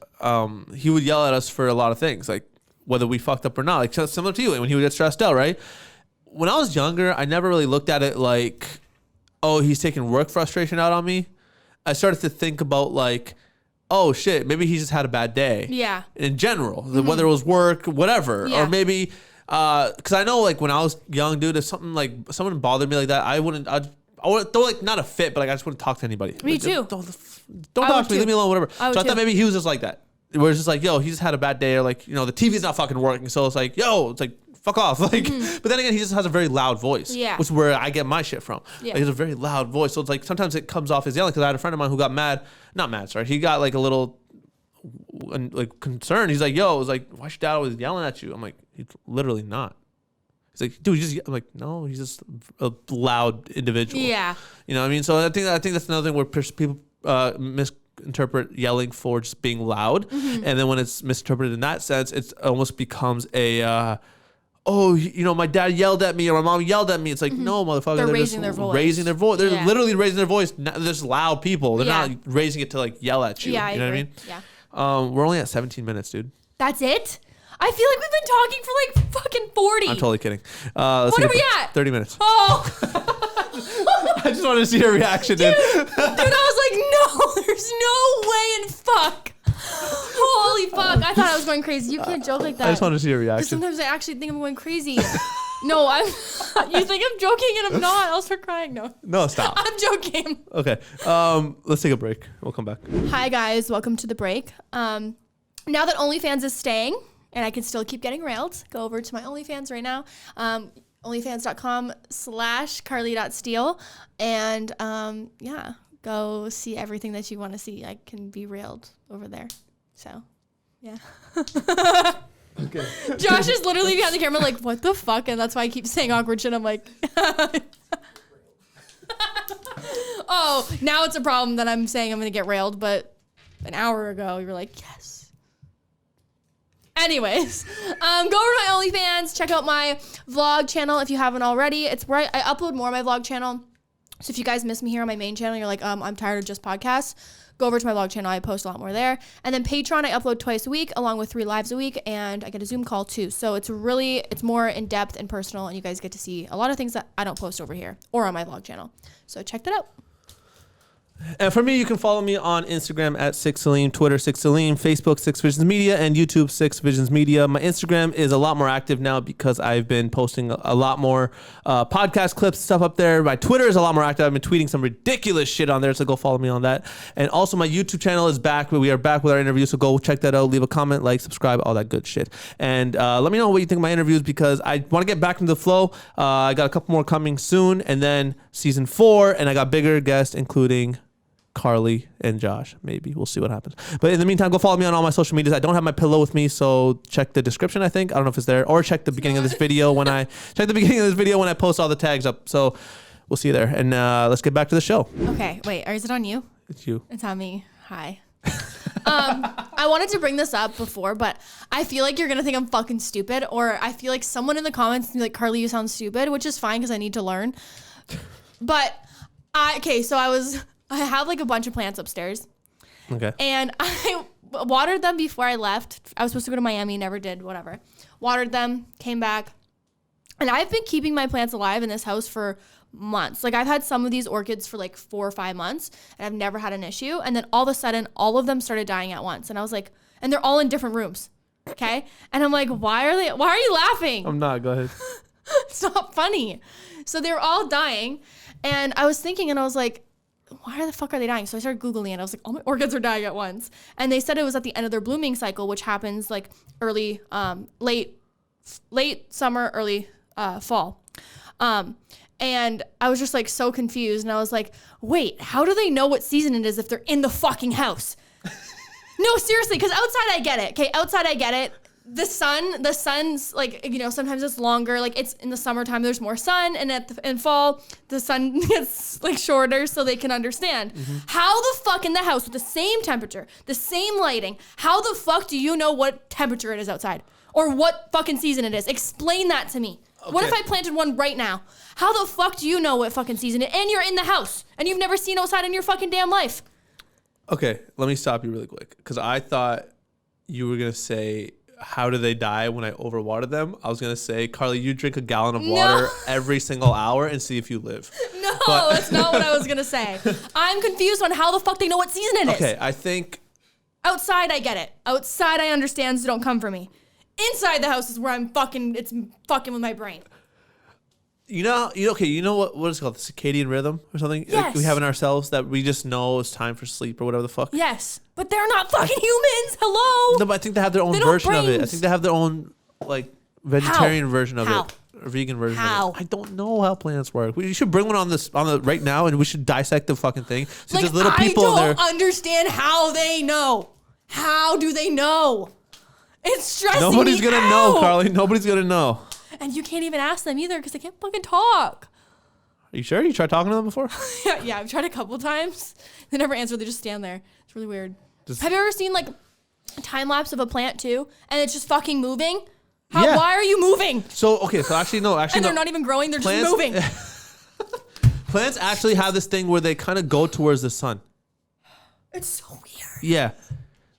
he would yell at us for a lot of things, like whether we fucked up or not, like similar to you when he would get stressed out, right? When I was younger, I never really looked at it like, oh, he's taking work frustration out on me. I started to think about like, oh shit, maybe he just had a bad day. Yeah. In general, whether it was work, whatever, or maybe, because I know like when I was young, dude, if something like someone bothered me like that, I wouldn't throw like not a fit, but like I just wouldn't talk to anybody. Me like, too. Don't talk to me, leave me alone, whatever. So I thought maybe he was just like that. Where it's just like, yo, he just had a bad day, or like, you know, the TV's not fucking working, so it's like, yo, it's like, fuck off. Like, but then again, he just has a very loud voice. Yeah. Which is where I get my shit from. Yeah. Like, he has a very loud voice. So it's like, sometimes it comes off as yelling, because I had a friend of mine who got he got like a little like concerned. He's like, yo, it was like, why should dad always yelling at you? I'm like, he's literally not. He's like, dude, I'm like, no, he's just a loud individual. Yeah. You know what I mean? So I think that's another thing where people misinterpret yelling for just being loud. And then when it's misinterpreted in that sense, it almost becomes a, oh, you know, my dad yelled at me or my mom yelled at me. It's like, no, motherfucker. They're raising their voice. Raising their voice. They're literally raising their voice. They're just loud people. They're not raising it to like yell at you. Yeah, you know what I mean? Yeah. We're only at 17 minutes, dude. That's it? I feel like we've been talking for like fucking 40. I'm totally kidding. What are we at? 30 minutes. Oh. I just wanted to see her reaction, dude. Dude, I was like, no, there's no way in fuck. Holy fuck. I thought I was going crazy. You can't joke like that. I just wanted to see your reaction. Sometimes I actually think I'm going crazy. No, you think I'm joking and I'm not. I'll start crying. No, stop. I'm joking. Okay. Let's take a break. We'll come back. Hi, guys. Welcome to the break. Now that OnlyFans is staying and I can still keep getting railed, go over to my OnlyFans right now. OnlyFans.com/karlee.steel. And yeah, go see everything that you want to see. I can be railed over there. So, yeah. Okay. Josh is literally behind the camera like, what the fuck? And that's why I keep saying awkward shit. I'm like, oh, now it's a problem that I'm saying I'm going to get railed. But an hour ago, you were like, yes. Anyways, go over to my OnlyFans. Check out my vlog channel if you haven't already. It's where I upload more of my vlog channel. So if you guys miss me here on my main channel, you're like, I'm tired of just podcasts, go over to my vlog channel. I post a lot more there. And then Patreon, I upload twice a week along with 3 lives a week, and I get a Zoom call too. So it's more in depth and personal, and you guys get to see a lot of things that I don't post over here or on my vlog channel. So check that out. And for me, you can follow me on Instagram at 6Salim, Twitter 6Salim, Facebook 6 Visions Media, and YouTube 6 Visions Media. My Instagram is a lot more active now because I've been posting a lot more podcast clips, stuff up there. My Twitter is a lot more active. I've been tweeting some ridiculous shit on there, so go follow me on that. And also my YouTube channel is back. We are back with our interview, so go check that out. Leave a comment, like, subscribe, all that good shit. And let me know what you think of my interviews because I want to get back into the flow. I got a couple more coming soon, and then season 4, and I got bigger guests, including Karlee and Josh. Maybe we'll see what happens, but in the meantime, go follow me on all my social medias. I don't have my pillow with me, so check the description. I don't know if it's there, or check the beginning of this video when I post all the tags up. So we'll see you there, and let's get back to the show. Okay, wait, is it on you? It's you. It's on me. Hi. I wanted to bring this up before, but I feel like you're gonna think I'm fucking stupid, or I feel like someone in the comments be like, Karlee, you sound stupid, which is fine because I need to learn. But I have like a bunch of plants upstairs. Okay. And I watered them before I left. I was supposed to go to Miami, never did, whatever. Watered them, came back. And I've been keeping my plants alive in this house for months. Like I've had some of these orchids for like 4 or 5 months and I've never had an issue. And then all of a sudden, all of them started dying at once. And I was like, and they're all in different rooms. Okay. And I'm like, why are you laughing? I'm not, go ahead. It's not funny. So they were all dying. And I was thinking, and I was like, why the fuck are they dying? So I started Googling it. I was like, all my orchids are dying at once. And they said it was at the end of their blooming cycle, which happens like early, late summer, early fall. And I was just like so confused, and I was like, wait, how do they know what season it is if they're in the fucking house? No, seriously, because outside I get it. Okay, outside I get it. The sun's like, you know, sometimes it's longer. Like it's in the summertime, there's more sun, and in fall, the sun gets like shorter, so they can understand. How the fuck in the house with the same temperature, the same lighting, how the fuck do you know what temperature it is outside? Or what fucking season it is? Explain that to me. Okay. What if I planted one right now? How the fuck do you know what fucking season it is? And you're in the house, and you've never seen outside in your fucking damn life. Okay, let me stop you really quick, because I thought you were going to say, how do they die when I overwater them? I was going to say, Karlee, you drink a gallon of water every single hour and see if you live. No, that's not what I was going to say. I'm confused on how the fuck they know what season it is. Okay, I think... Outside, I get it. Outside, I understand, so don't come for me. Inside the house is where it's fucking with my brain. You know what is it called? The circadian rhythm or something? Yes. Like we have in ourselves that we just know it's time for sleep or whatever the fuck. Yes. But they're not fucking humans. Hello. No, but I think they have their own version of it. I think they have their own like vegetarian version of it. Or vegan version of it. I don't know how plants work. We should bring one on the right now, and we should dissect the fucking thing. So like, there's little people in there. I don't understand how they know. How do they know? It's stressing Nobody's me gonna out. know, Karlee. Nobody's gonna know. And you can't even ask them either because they can't fucking talk. Are you sure? You tried talking to them before? Yeah, I've tried a couple times. They never answer. They just stand there. It's really weird. Have you ever seen like a time lapse of a plant too, and it's just fucking moving? Why are you moving? So actually no. And they're not even growing. They're just moving. Plants actually have this thing where they kind of go towards the sun. It's so weird. Yeah.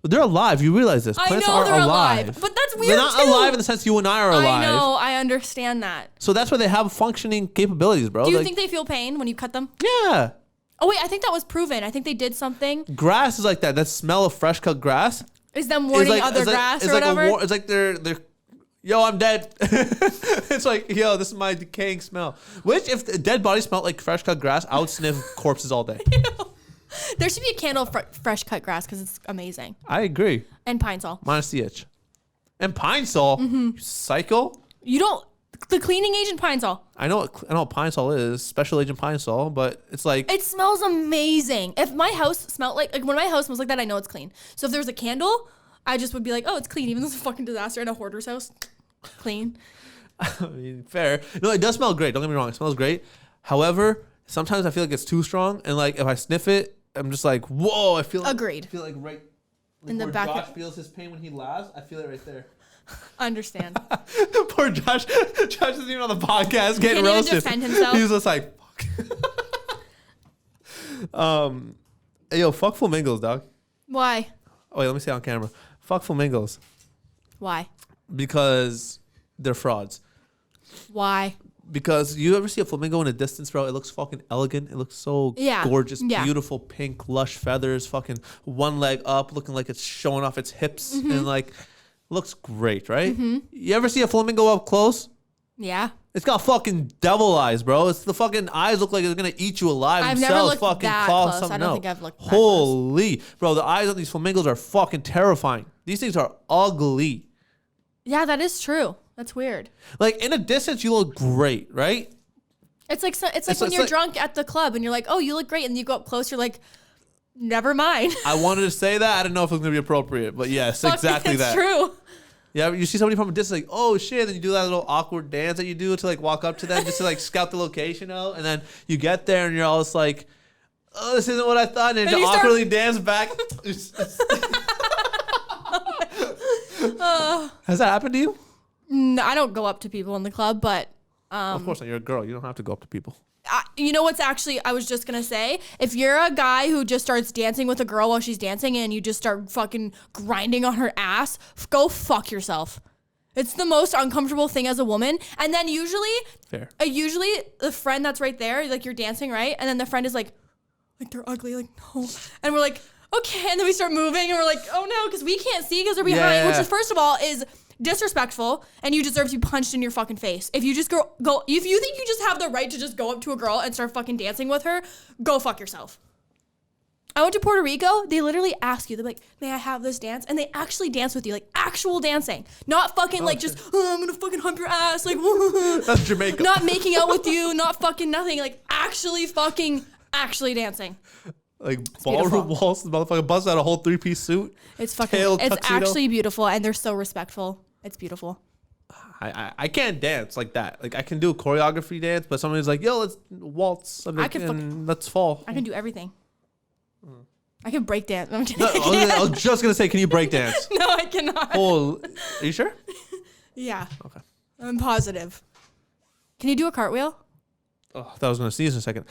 But they're alive. You realize this. Plants I know they're alive. But that's weird, they're not alive in the sense you and I are alive. I know. I understand that. So that's why they have functioning capabilities, bro. Do you think they feel pain when you cut them? Yeah. Oh, wait. I think that was proven. I think they did something. Grass is like that. That smell of fresh cut grass. Is them warning other grass or whatever? It's like they're yo, I'm dead. It's like, yo, this is my decaying smell. Which, if the dead body smelled like fresh cut grass, I would sniff corpses all day. There should be a candle for fresh cut grass because it's amazing. I agree. And Pine Sol. Minus the itch. And Pine Sol? You psycho? You don't... The cleaning agent Pine Sol. I know what Pine Sol is. Special Agent Pine Sol. But it's like... It smells amazing. If my house smelled like when my house smells like that, I know it's clean. So if there was a candle, I just would be like, oh, it's clean. Even though it's a fucking disaster in a hoarder's house. Clean. I mean, fair. No, it does smell great. Don't get me wrong. It smells great. However, sometimes I feel like it's too strong. And like if I sniff it, I'm just like, whoa, I feel like... Agreed. I feel like right... Like in the back. Josh feels his pain when he laughs. I feel it right there. Understand. Poor Josh. Josh isn't even on the podcast getting roasted. Even defend himself. He's just like, fuck. Hey, yo, fuck flamingos, dog. Why? Oh, wait, let me say it on camera. Fuck flamingos. Why? Because they're frauds. Why? Because you ever see a flamingo in a distance, bro? It looks fucking elegant. It looks so gorgeous, beautiful, pink, lush feathers, fucking one leg up, looking like it's showing off its hips, and like, looks great, right? You ever see a flamingo up close? Yeah. It's got fucking devil eyes, bro. It's the fucking eyes look like it's gonna eat you alive. I've never looked that close. I don't think I've looked that Holy, bro, the eyes on these flamingos are fucking terrifying. These things are ugly. Yeah, that is true. That's weird. Like in a distance, you look great, right? It's like when you're drunk at the club and you're like, "Oh, you look great," and you go up close, you're like, "Never mind." I wanted to say that. I didn't know if it was gonna be appropriate, but yes, exactly that. It's true. Yeah, you see somebody from a distance, like, "Oh shit!" Then you do that little awkward dance that you do to like walk up to them, just to like scout the location out, and then you get there and you're all just like, "Oh, this isn't what I thought," and you awkwardly dance back. Has that happened to you? No, I don't go up to people in the club, but... of course not. You're a girl. You don't have to go up to people. You know what's actually... I was just going to say, if you're a guy who just starts dancing with a girl while she's dancing and you just start fucking grinding on her ass, go fuck yourself. It's the most uncomfortable thing as a woman. And then usually the friend that's right there, like you're dancing, right? And then the friend is like they're ugly, like, no. And we're like, okay. And then we start moving and we're like, oh no, because we can't see because they're behind, which is, first of all, is... disrespectful, and you deserve to be punched in your fucking face. If you just go if you think you just have the right to just go up to a girl and start fucking dancing with her, go fuck yourself. I went to Puerto Rico. They literally ask you. They're like, may I have this dance? And they actually dance with you. Like, actual dancing. Not fucking, just, I'm going to fucking hump your ass. Like, that's Jamaica. Not making out with you. Not fucking nothing. Like, actually dancing. Like, ballroom waltz, the motherfucker busts out a whole 3-piece suit. It's actually beautiful. And they're so respectful. It's beautiful. I can't dance like that. Like, I can do a choreography dance, but somebody's like, yo, let's waltz. Let's fall. I can do everything. I can break dance. I'm kidding. No, I was just going to say, can you break dance? No, I cannot. Oh, are you sure? Yeah. Okay. I'm positive. Can you do a cartwheel? Oh, I thought I was going to sneeze in a second.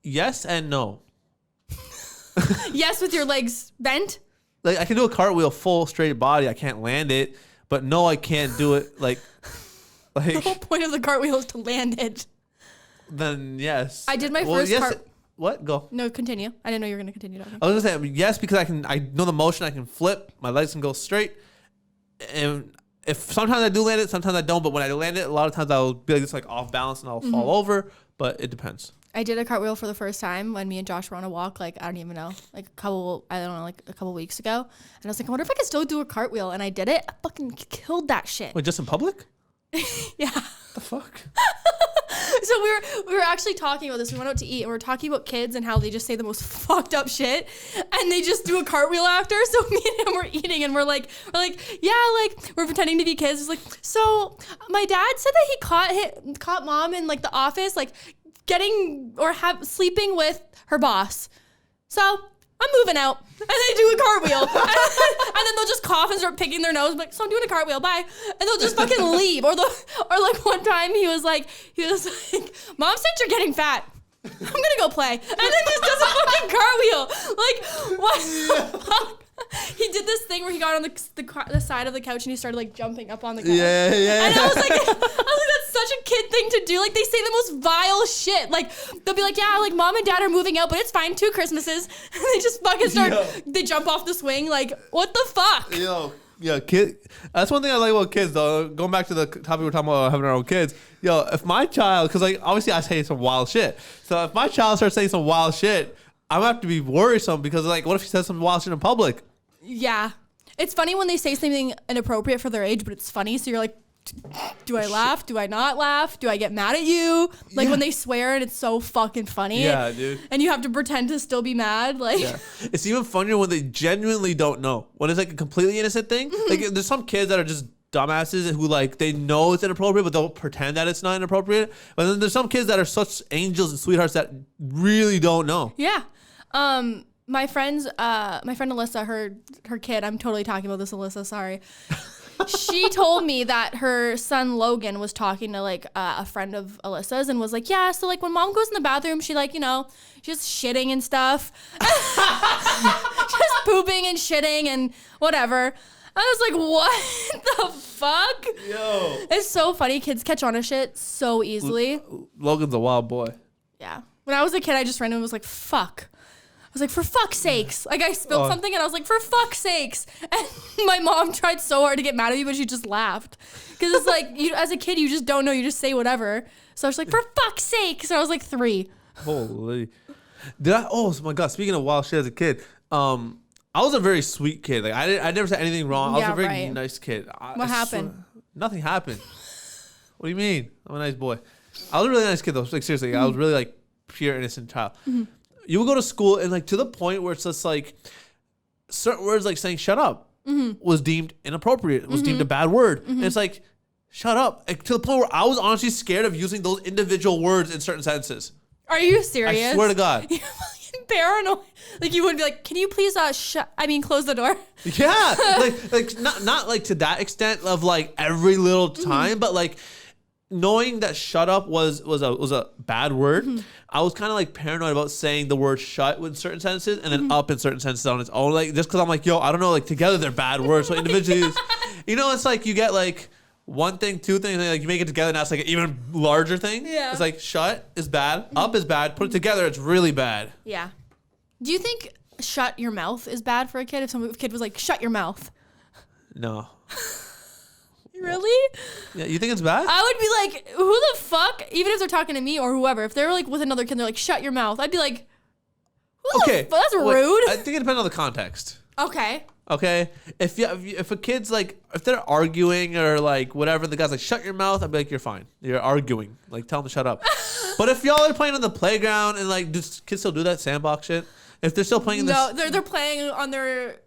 Yes and no. Yes, with your legs bent? Like, I can do a cartwheel full straight body. I can't land it. But no, I can't do it like the whole point of the cartwheel is to land it. Then yes. I did my first What? Go. No, continue. I didn't know you were going to continue talking. I was going to say yes because I know the motion. I can flip. My legs can go straight. And if sometimes I do land it, sometimes I don't. But when I land it, a lot of times I'll be like, just like off balance and I'll fall over. But it depends. I did a cartwheel for the first time when me and Josh were on a walk, like, I don't even know, like a couple weeks ago. And I was like, I wonder if I could still do a cartwheel. And I did it. I fucking killed that shit. Wait, just in public? Yeah. The fuck? So we were actually talking about this. We went out to eat and we were talking about kids and how they just say the most fucked up shit and they just do a cartwheel after. So me and him were eating and we're like, yeah, like we're pretending to be kids. It's like, so my dad said that he caught mom in like the office, like sleeping with her boss. So I'm moving out. And they do a cartwheel. and then they'll just cough and start picking their nose. Like, so I'm doing a cartwheel, bye. And they'll just fucking leave. Or like one time he was like, Mom said you're getting fat. I'm gonna go play. And then just does a fucking cartwheel. Like, what the fuck? He did this thing where he got on the side of the couch and he started like jumping up on the couch. Yeah. And I was like, that's such a kid thing to do. Like they say the most vile shit. Like they'll be like, yeah, like mom and dad are moving out, but it's fine. 2 Christmases. And they just fucking they jump off the swing. Like what the fuck? Yeah, kid. That's one thing I like about kids, though. Going back to the topic we're talking about having our own kids. Yo, if my child, because like obviously I say some wild shit. So if my child starts saying some wild shit, I'm gonna have to be worrisome because like, what if he says some wild shit in public? Yeah, it's funny when they say something inappropriate for their age, but it's funny. So you're like, do I laugh? Do I not laugh? Do I get mad at you? Like when they swear and it's so fucking funny. Yeah, dude. And you have to pretend to still be mad. Like, it's even funnier when they genuinely don't know. When it's like a completely innocent thing. Like there's some kids that are just dumbasses who like they know it's inappropriate, but they'll pretend that it's not inappropriate. But then there's some kids that are such angels and sweethearts that really don't know. Yeah. My friend Alyssa, her kid, I'm totally talking about this, Alyssa, sorry. She told me that her son Logan was talking to like a friend of Alyssa's and was like, yeah, so like when mom goes in the bathroom, she like, she's shitting and stuff. Just pooping and shitting and whatever. I was like, what the fuck? Yo. It's so funny. Kids catch on to shit so easily. Logan's a wild boy. Yeah. When I was a kid, I just randomly was like, fuck. I was like, for fuck's sakes. Like, I spilled something, and I was like, for fuck's sakes. And my mom tried so hard to get mad at me, but she just laughed. Because it's like, as a kid, you just don't know. You just say whatever. So I was like, for fuck's sake. So I was like 3. Holy. Oh, my God. Speaking of wild shit as a kid, I was a very sweet kid. Like, I never said anything wrong. I was a very nice kid. What happened? Nothing happened. What do you mean? I'm a nice boy. I was a really nice kid, though. Like, seriously, I was really, like, pure, innocent child. Mm-hmm. You would go to school and like to the point where it's just like certain words like saying shut up was deemed inappropriate. It was deemed a bad word. And it's like, shut up. Like, to the point where I was honestly scared of using those individual words in certain sentences. Are you serious? I swear to God. You're fucking paranoid. Like you wouldn't be like, can you please close the door? Yeah. like not like to that extent of like every little time, but like knowing that shut up was a bad word, I was kind of like paranoid about saying the word shut in certain sentences and then up in certain sentences on its own. Like just because I'm like, yo, I don't know, like together they're bad words. So individually, it's like you get like one thing, 2 things, and like you make it together. Now it's like an even larger thing. Yeah. It's like shut is bad, up is bad. Put it together, it's really bad. Yeah. Do you think shut your mouth is bad for a kid? If a kid was like, shut your mouth. No. Really? Yeah, you think it's bad? I would be like, who the fuck? Even if they're talking to me or whoever, if they're like with another kid, they're like, shut your mouth. I'd be like, Okay. But that's rude. I think it depends on the context. Okay. Okay, if a kid's like, if they're arguing or like whatever, the guy's like, shut your mouth, I'd be like, you're fine. You're arguing. Like, tell them to shut up. But if y'all are playing on the playground and like, do kids still do that sandbox shit? If they're still playing No, they're playing on their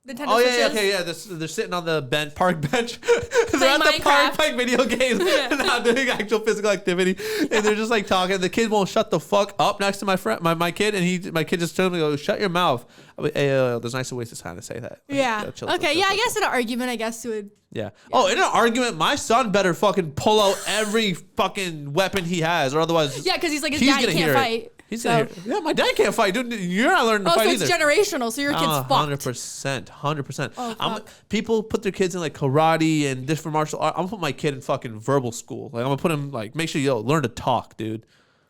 Nintendo Oh yeah, Switches. okay, yeah. They're sitting on the park bench. They're at the park playing video games and not doing actual physical activity. Yeah. And they're just like talking. The kid won't shut the fuck up next to my friend, my kid, and my kid just told me, "Go shut your mouth." Like, hey, there's nicer ways to kind of say that. Like, yeah. Chill, okay. chill, I guess in an argument, I guess would. Yeah. Oh, in an argument, my son better fucking pull out every fucking weapon he has, or otherwise. Yeah, because he's like his dad can't fight. He's gonna hear, yeah, my dad can't fight, dude. You're not learning to fight either. Oh, so it's generational. So your kid's fucked. 100%. Oh, people put their kids in like karate and different martial arts. I'm gonna put my kid in fucking verbal school. Like I'm gonna put him like, make sure you learn to talk, dude.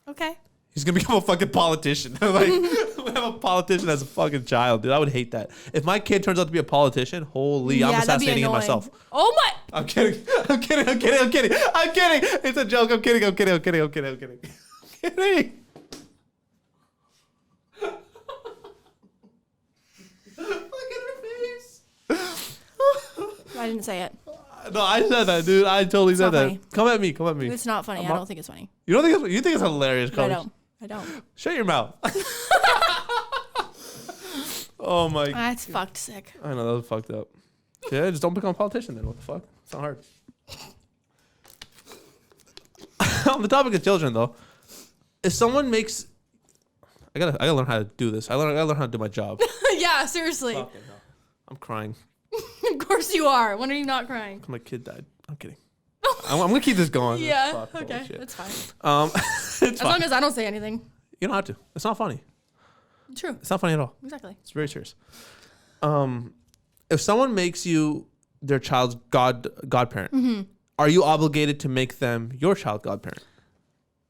Okay. He's gonna become a fucking politician. Like I'm gonna have a politician as a fucking child, dude. I would hate that. If my kid turns out to be a politician, holy, I'm assassinating him myself. Oh my! I'm kidding. I'm kidding. It's a joke. I'm kidding. I didn't say it. No, I said that, dude. I totally said that. Funny. Come at me. It's not funny. I don't think it's funny. You don't think you think it's hilarious, Karlee? I don't. Shut your mouth. Oh my. That's fucked sick. I know that was fucked up. Yeah, just don't become a politician then. What the fuck? It's not hard. On the topic of children, though, if someone makes, I gotta learn how to do this. I gotta learn how to do my job. Yeah, seriously. Fucking hell. I'm crying. Of course you are. When are you not crying? My kid died. I'm kidding. I'm gonna keep this going. Yeah. Okay. That's fine. As long as I don't say anything. You don't have to. It's not funny. True. It's not funny at all. Exactly. It's very serious. If someone makes you their child's godparent, mm-hmm. are you obligated to make them your child godparent?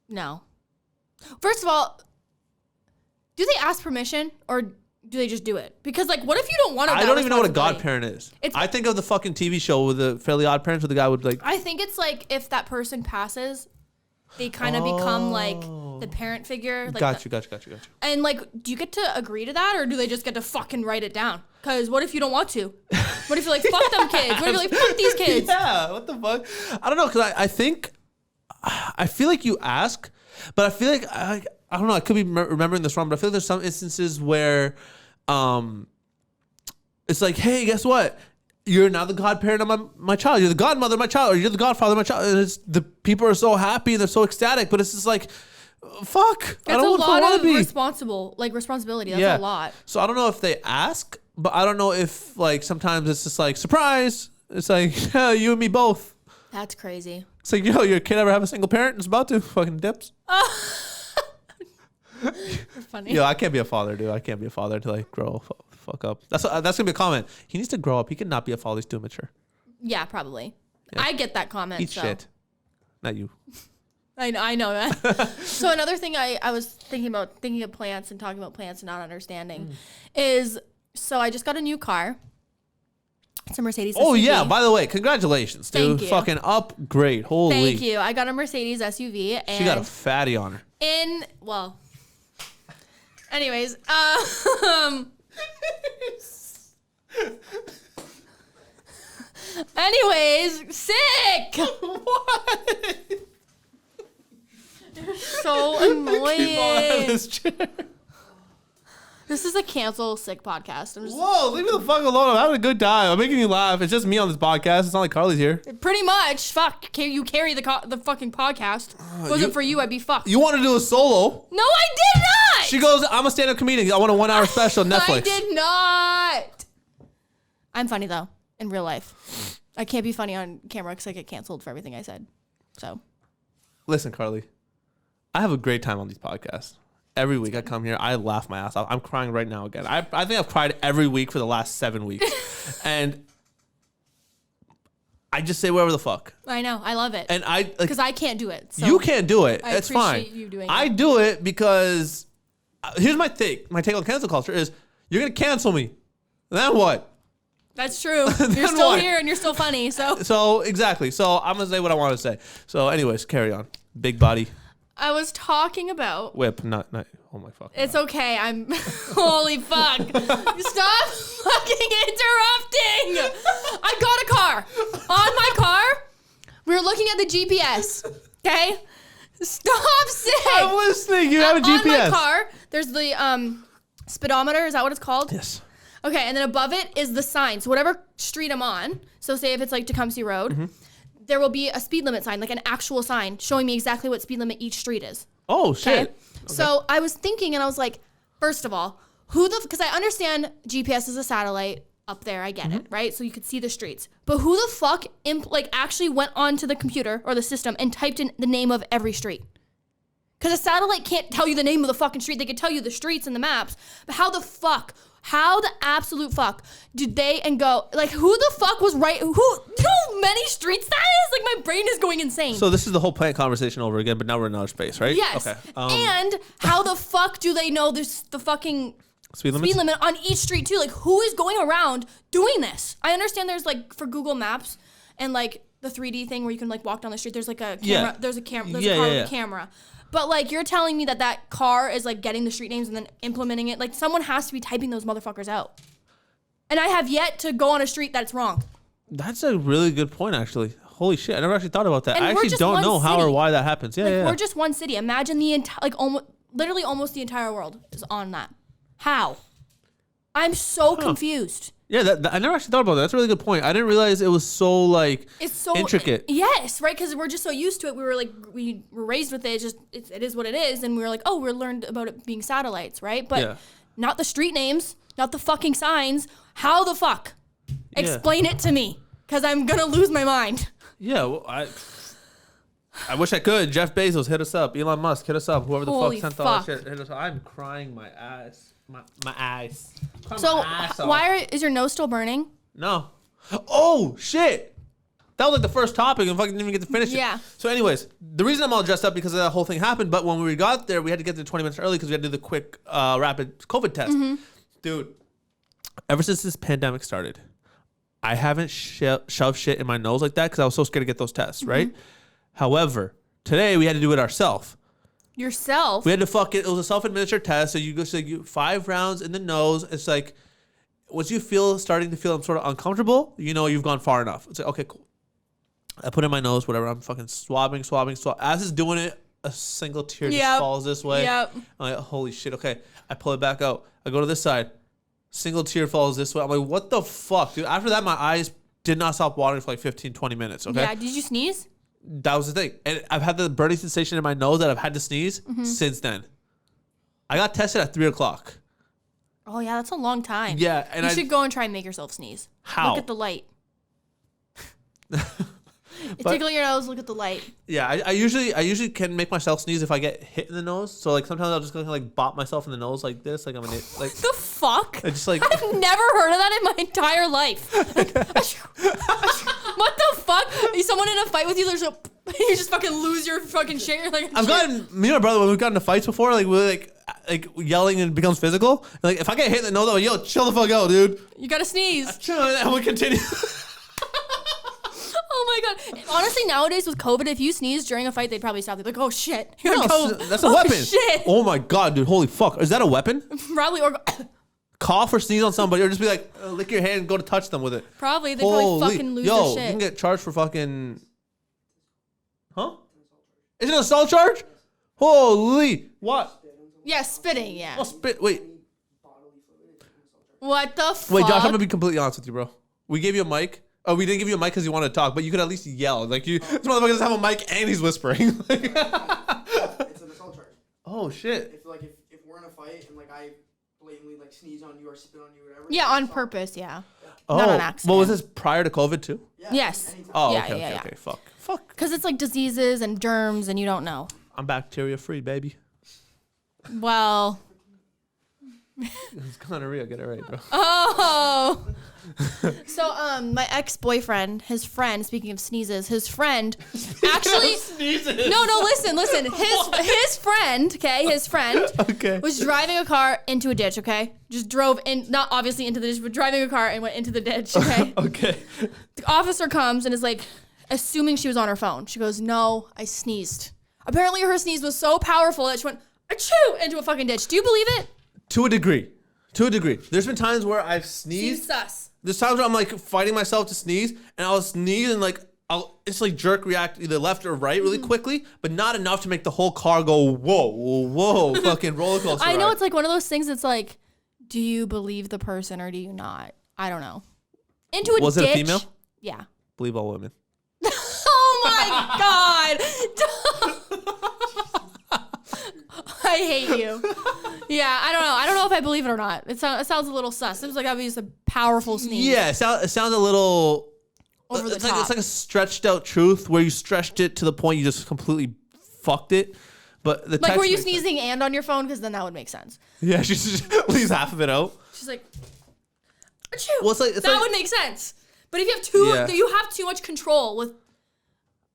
No. First of all, do they ask permission or do they just do it? Because like, what if you don't want to? I don't even know what a godparent is. I think of the fucking TV show with the Fairly Odd Parents, where the guy would like. I think it's like if that person passes, they kind of become like the parent figure. Like Got you. And like, do you get to agree to that, or do they just get to fucking write it down? Because what if you don't want to? What if you're like, fuck them kids? What if you're like, fuck these kids? Yeah, what the fuck? I don't know, because I feel like you ask, but I feel like, I don't know, I could be remembering this wrong, but I feel like there's some instances where it's like, hey, guess what? You're now the godparent of my child. You're the godmother of my child, or you're the godfather of my child. And the people are so happy and they're so ecstatic, but it's just like, fuck. That's a lot of responsibility. That's a lot. So I don't know if they ask, but I don't know if like sometimes it's just like, surprise. It's like, yeah, you and me both. That's crazy. It's like, yo, your kid ever have a single parent? It's about to. Fucking dips. Funny. Yo, I can't be a father, dude. I can't be a father until I grow fuck up. That's gonna be a comment. He needs to grow up. He cannot be a father. He's too immature. Yeah, probably. Yeah. I get that comment. Eat shit. Not you. I know that. So another thing I was thinking of plants and talking about plants and not understanding is, so I just got a new car. It's a Mercedes SUV. Oh yeah, by the way, congratulations, dude. Thank you. Fucking upgrade. Holy. Thank you. I got a Mercedes SUV. And she got a fatty on her. Anyways, sick. What? You're so annoying. Keep on out of this chair. This is a cancel sick podcast. Whoa, leave me the fuck alone. I'm having a good time. I'm making you laugh. It's just me on this podcast. It's not like Karlee's here. Pretty much. Fuck. You carry the fucking podcast. If it wasn't for you, I'd be fucked. You want to do a solo? No, I did not. She goes, I'm a stand-up comedian. I want a 1 hour special on Netflix. I did not. I'm funny, though, in real life. I can't be funny on camera because I get canceled for everything I said. So. Listen, Karlee. I have a great time on these podcasts. Every week I come here, I laugh my ass off. I'm crying right now again. I think I've cried every week for the last 7 weeks. And I just say whatever the fuck. I know. I love it. And because I can't do it. So you can't do it. I It's fine. You doing I do it because here's my take. My take on cancel culture is you're going to cancel me. Then what? That's true. You're still here and you're still funny. So exactly. So I'm going to say what I want to say. So anyways, carry on. Big body. I was talking about whip, not. Oh my fuck. It's okay. I'm holy fuck. Stop fucking interrupting. I got a car. On my car, we were looking at the GPS. Okay? Stop saying. I'm listening. You have a GPS. On my car, there's the speedometer. Is that what it's called? Yes. Okay, and then above it is the sign. So whatever street I'm on, so say if it's like Tecumseh Road, there will be a speed limit sign, like an actual sign showing me exactly what speed limit each street is. Oh, shit. Okay? So I was thinking, and I was like, first of all, because I understand GPS is a satellite up there. I get it, right? So you could see the streets. But who the fuck actually went onto the computer or the system and typed in the name of every street? Because a satellite can't tell you the name of the fucking street. They can tell you the streets and the maps. But how the absolute fuck did they go, like, who the fuck was right? You know how many streets that is? Like, my brain is going insane. So this is the whole plant conversation over again, but now we're in outer space, right? Yes. Okay. And how the fuck do they know there's the fucking speed limit on each street too? Like, who is going around doing this? I understand there's like for Google Maps and like the 3D thing where you can like walk down the street. There's like a camera. Yeah. There's a car with a camera. But like you're telling me that car is like getting the street names and then implementing it. Like someone has to be typing those motherfuckers out. And I have yet to go on a street that's wrong. That's a really good point, actually. Holy shit, I never actually thought about that. And I actually don't know how or why that happens. Yeah, We're just one city. Imagine the entire, literally almost the entire world is on that. How? I'm so confused. Yeah, I never actually thought about that. That's a really good point. I didn't realize it was so like it's so intricate. Yes, right? Because we're just so used to it. We were raised with it. It is what it is, and we were like, oh, we learned about it being satellites, right? But not the street names, not the fucking signs. How the fuck? Explain it to me, because I'm gonna lose my mind. Yeah, well, I wish I could. Jeff Bezos, hit us up. Elon Musk, hit us up. Whoever the fuck sent all that shit, hit us up. I'm crying my ass. My eyes. So is your nose still burning? No. Oh shit! That was like the first topic, and fucking didn't even get to finish it. Yeah. So, anyways, the reason I'm all dressed up because that whole thing happened. But when we got there, we had to get there 20 minutes early because we had to do the quick rapid COVID test. Dude, ever since this pandemic started, I haven't shoved shit in my nose like that because I was so scared to get those tests. Right. However, today we had to do it ourselves. Yourself? We had to it was a self-administered test. So you go 5 rounds in the nose. It's like, once you starting to feel sort of uncomfortable, you know you've gone far enough. It's like, okay, cool. I put in my nose, whatever. I'm fucking swabbing. As it's doing it, a single tear just falls this way. Yep. I'm like, holy shit, okay. I pull it back out. I go to this side. Single tear falls this way. I'm like, what the fuck, dude? After that, my eyes did not stop watering for like 15, 20 minutes, okay? Yeah, did you sneeze? That was the thing. And I've had the burning sensation in my nose that I've had to sneeze since then. I got tested at 3 o'clock. Oh, yeah, that's a long time. Yeah. And you should go and try and make yourself sneeze. How? Look at the light. Tickle your nose, look at the light. Yeah, I usually can make myself sneeze if I get hit in the nose. So like sometimes I'll just go like bop myself in the nose like this, like I'm an like. The fuck? I just like I've never heard of that in my entire life. What the fuck? Someone in a fight with you, you just fucking lose your fucking shit. You're like, I've gotten me and my brother when we've gotten into fights before, like we're like yelling and it becomes physical. Like if I get hit in the nose, I'm like, yo, chill the fuck out, dude. You gotta sneeze. And we continue. Oh my god! Honestly, nowadays with COVID, if you sneeze during a fight, they'd probably stop. They're like, "Oh shit, you're on COVID. That's a weapon." Shit. Oh my god, dude! Holy fuck! Is that a weapon? Probably, or cough or sneeze on somebody, or just be like, lick your hand and go to touch them with it. Probably, they probably fucking lose their shit. You can get charged for fucking. Huh? Is it an assault charge? Holy! What? Yeah, spitting. Yeah. Oh, spit. Wait. What the fuck? Wait, Josh, I'm gonna be completely honest with you, bro. We gave you a mic. Oh, we didn't give you a mic because you wanted to talk, but you could at least yell. Like this motherfucker doesn't have a mic and he's whispering. It's an assault charge. Oh shit! If we're in a fight and like I blatantly like sneeze on you or spit on you or whatever. Yeah, on purpose. Yeah. Oh, not on accident. Well, was this prior to COVID too? Yeah, yes. anytime. Oh, Yeah, okay. Fuck. Because it's like diseases and germs, and you don't know. I'm bacteria free, baby. Well. It's gonorrhea. Get it right, bro. Oh. So, my ex-boyfriend, his friend, speaking of sneezes, his friend actually. No, listen. His friend, was driving a car into a ditch, okay? Just drove in, not obviously into the ditch, but driving a car and went into the ditch, okay? Okay. The officer comes and is like, assuming she was on her phone. She goes, "No, I sneezed." Apparently her sneeze was so powerful that she went achoo into a fucking ditch. Do you believe it? To a degree. There's been times where I've sneezed. Seems sus. There's times where I'm like fighting myself to sneeze, and I'll sneeze and like I'll instantly jerk react either left or right really quickly, but not enough to make the whole car go whoa, fucking roller coaster. I know ride. it's like one of those things that's like, do you believe the person or do you not? I don't know. Into a ditch. Was it a female? Yeah. Believe all women. Oh my god. I hate you. Yeah, I don't know. I don't know if I believe it or not. It sounds a little sus. It was like I was a powerful sneeze. Yeah, it sounds a little over the top. It's like a stretched out truth where you stretched it to the point you just completely fucked it. But the like, were you makes sneezing and on your phone? Because then that would make sense. Yeah, she just leaves half of it out. She's like, achoo. Well, that would make sense. But if you have you have too much control with,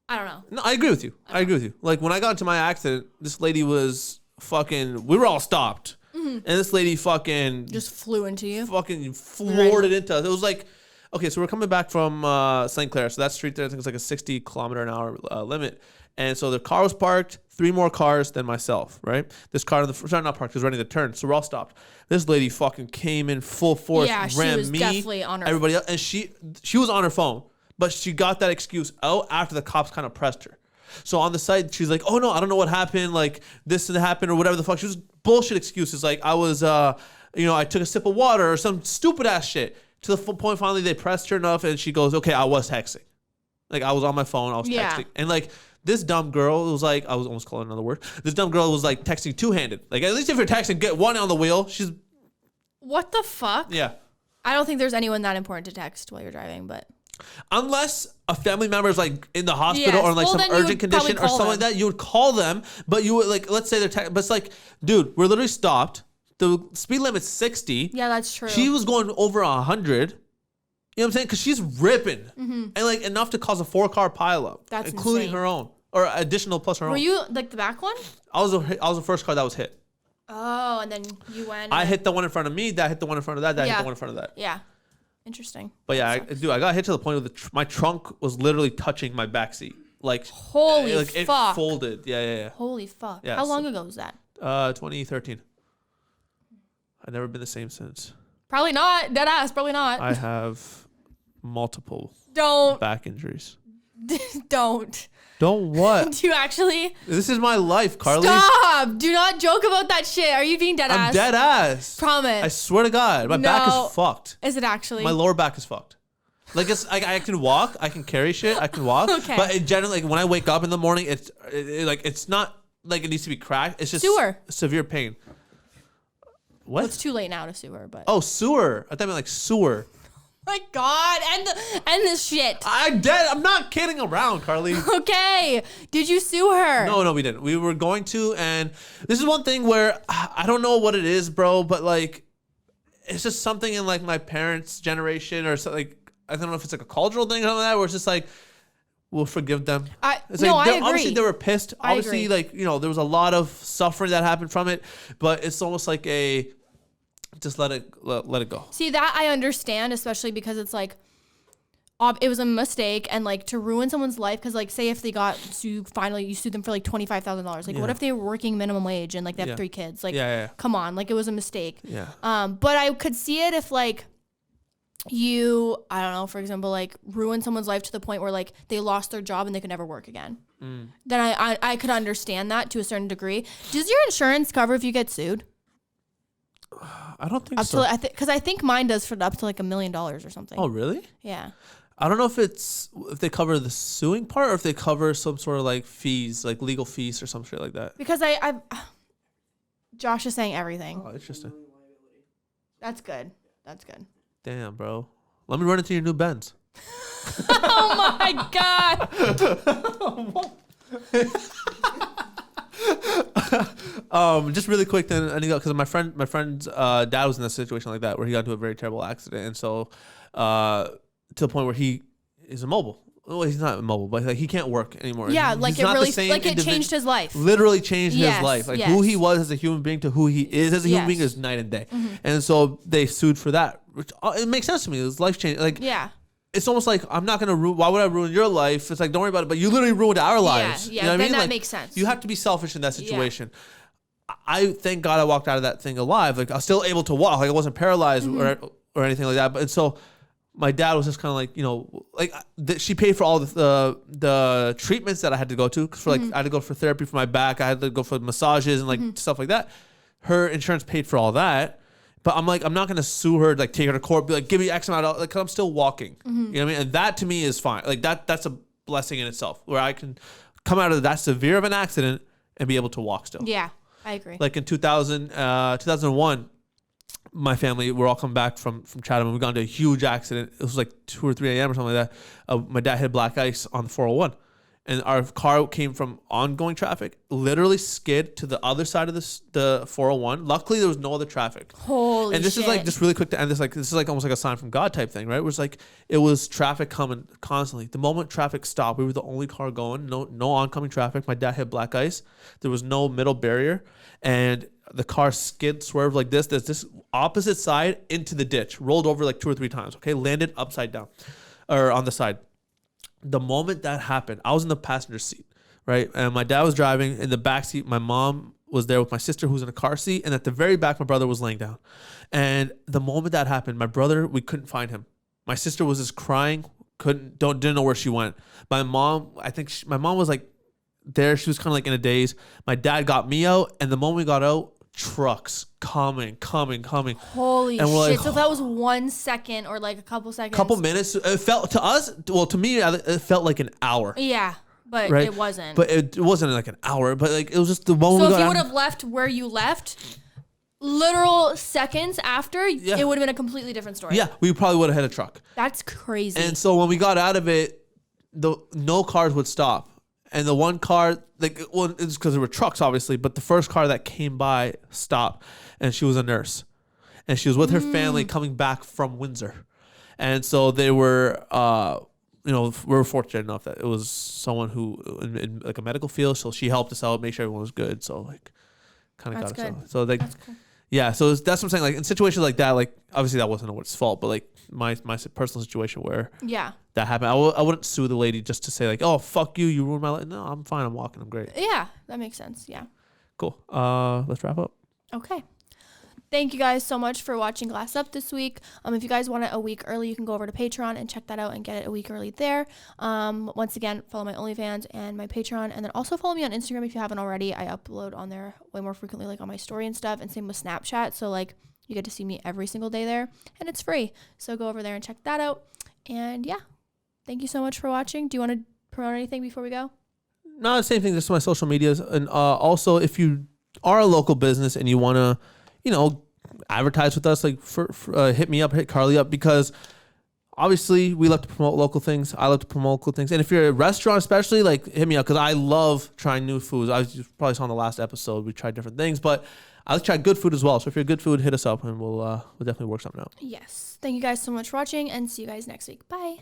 I don't know. No, I agree with you. I agree with you. Like when I got into my accident, this lady was fucking. We were all stopped, and this lady fucking just flew into you. Fucking floored it into us. It was like, okay, so we're coming back from St. Clair, so that street there, I think it's like a 60 kilometer an hour limit. And so the car was parked, 3 more cars than myself, right? This car in the front, not parked, was ready to turn, so we're all stopped. This lady fucking came in full force, yeah, ran she was me, definitely on her everybody else, and she was on her phone, but she got that excuse out after the cops kind of pressed her. So on the side, she's like, "Oh no, I don't know what happened, like this happened or whatever the fuck." She was bullshit excuses, like I was, I took a sip of water or some stupid ass shit. To the point, finally they pressed her enough, and she goes, "Okay, I was texting, like I was on my phone, I was texting," and like. This dumb girl was like, I was almost calling another word. This dumb girl was like texting two-handed. Like, at least if you're texting, get one on the wheel. She's. What the fuck? Yeah. I don't think there's anyone that important to text while you're driving, but. Unless a family member is like in the hospital or like some urgent condition or something like that, you would call them. But you would like, let's say they're but it's like, dude, we're literally stopped. The speed limit's 60. Yeah, that's true. She was going over 100. You know what I'm saying? Because she's ripping. And like enough to cause a 4-car pileup. That's including insane. her own. Or additional plus her own. Were you like the back one? I was the first car that was hit. Oh, and then you went. I hit the one in front of me. That hit the one in front of that. That hit the one in front of that. Yeah. Interesting. But yeah, I got hit to the point where my trunk was literally touching my backseat. Like holy like fuck. It folded. Yeah. Holy fuck. Yeah, How long ago was that? 2013. I've never been the same since. Probably not. Dead ass. Probably not. I have multiple Don't. back injuries. Don't. Don't what? Do you actually? This is my life, Karlee. Stop! Do not joke about that shit. Are you being dead ass? I'm dead ass. Promise. I swear to God, my back is fucked. Is it actually? My lower back is fucked. Like I can walk, I can carry shit, I can walk. Okay. But in general, like when I wake up in the morning, it's not like it needs to be cracked. It's just sewer. Severe pain. What? Well, it's too late now to sewer, but. Oh, sewer. I thought you meant like sewer. My God, end this shit. I'm dead. I'm not kidding around, Karlee. Okay. Did you sue her? No, we didn't. We were going to, and this is one thing where I don't know what it is, bro, but like, it's just something in like my parents' generation or something. Like, I don't know if it's like a cultural thing or something like that, where it's just like, we'll forgive them. I agree. Obviously, they were pissed. Obviously, like, there was a lot of suffering that happened from it, but it's almost like just let it go. See, that I understand, especially because it's like, it was a mistake, and like to ruin someone's life, because like say if they got sued, finally you sued them for like $25,000. Like what if they were working minimum wage and like they have 3 kids? Like come on, like it was a mistake. Yeah. But I could see it if like you, I don't know, for example, like ruin someone's life to the point where like they lost their job and they could never work again. Then I could understand that to a certain degree. Does your insurance cover if you get sued? I don't think so. Because I think mine does for up to like $1 million or something. Oh, really? Yeah. I don't know if they cover the suing part or if they cover some sort of like fees, like legal fees or some shit like that. Because Josh is saying everything. Oh, interesting. That's good. That's good. Damn, bro. Let me run into your new Benz. Oh my God. Just really quick then, because my friend's dad was in a situation like that where he got into a very terrible accident, and so to the point where he is immobile. Well, he's not immobile, but like he can't work anymore. Yeah, like it changed his life. Literally changed his life. Like who he was as a human being to who he is as a human being is night and day. And so they sued for that, which it makes sense to me. It was life changing. Like it's almost like I'm not gonna ruin. Why would I ruin your life? It's like don't worry about it. But you literally ruined our lives. Yeah, you know what I then mean? that Like, makes sense. You have to be selfish in that situation. I thank God I walked out of that thing alive. Like I was still able to walk. Like I wasn't paralyzed or anything like that. But and so my dad was just kind of like, you know, like she paid for all the treatments that I had to go to. 'Cause for like I had to go for therapy for my back. I had to go for massages and like stuff like that. Her insurance paid for all that. But I'm like, I'm not gonna sue her, like take her to court, be like, give me X amount of, like, cause I'm still walking. You know what I mean? And that to me is fine. Like that's a blessing in itself, where I can come out of that severe of an accident and be able to walk still. Yeah, I agree. Like in 2001, my family, we're all coming back from Chatham, and we got into a huge accident. It was like 2 or 3 a.m. or something like that. My dad hit black ice on the 401. And our car came from ongoing traffic, literally skid to the other side of the 401. Luckily, there was no other traffic. Holy And this shit. is like, just really quick to end this, like, this is like almost like a sign from God type thing, right? It was like, it was traffic coming constantly. The moment traffic stopped, we were the only car going, no oncoming traffic. My dad hit black ice. There was no middle barrier. And the car swerved like this. There's this opposite side into the ditch, rolled over like 2 or 3 times, okay? Landed upside down, or on the side. The moment that happened, I was in the passenger seat, right? And my dad was driving. In the back seat, my mom was there with my sister, who was in a car seat. And at the very back, my brother was laying down. And the moment that happened, my brother, we couldn't find him. My sister was just crying, didn't know where she went. My mom, my mom was like there. She was kind of like in a daze. My dad got me out. And the moment we got out, trucks coming. Holy and shit. like, So that was 1 second or like a couple seconds. Couple minutes. It felt to us, well, to me, it felt like an hour. Yeah, but right? it wasn't. But it wasn't like an hour, but like it was just the moment so we if got you would out. have left where you left, literal seconds after, Yeah. it would have been a completely different story. Yeah, we probably would have hit a truck. That's crazy. And so when we got out of it, no cars would stop. And the one car, like, well, it's because there were trucks, obviously, but the first car that came by stopped, and she was a nurse. And she was with her family coming back from Windsor. And so they were, we were fortunate enough that it was someone who, in like a medical field, so she helped us out, make sure everyone was good. So, like, kind of got us out. So, like, that's cool. Yeah, so that's what I'm saying. Like, in situations like that, like, obviously that wasn't nobody's fault, but like my personal situation where that happened, I wouldn't sue the lady just to say like, oh, fuck you ruined my life. No, I'm fine. I'm walking. I'm great. Yeah, that makes sense. Yeah. Cool. Let's wrap up. Okay. Thank you guys so much for watching Glass Up this week. If you guys want it a week early, you can go over to Patreon and check that out and get it a week early there. Once again, follow my OnlyFans and my Patreon, and then also follow me on Instagram if you haven't already. I upload on there way more frequently, like on my story and stuff, and same with Snapchat. So like you get to see me every single day there, and it's free. So go over there and check that out. And yeah, thank you so much for watching. Do you want to promote anything before we go? No, the same thing. Just my social medias, and also if you are a local business and you want to, advertise with us, like hit me up, hit Karlee up, because obviously we love to promote local things. I love to promote local things. And if you're a restaurant, especially, like, hit me up, because I love trying new foods. You probably saw in the last episode, we tried different things, but I like to try good food as well. So if you're good food, hit us up and we'll definitely work something out. Yes. Thank you guys so much for watching, and see you guys next week. Bye.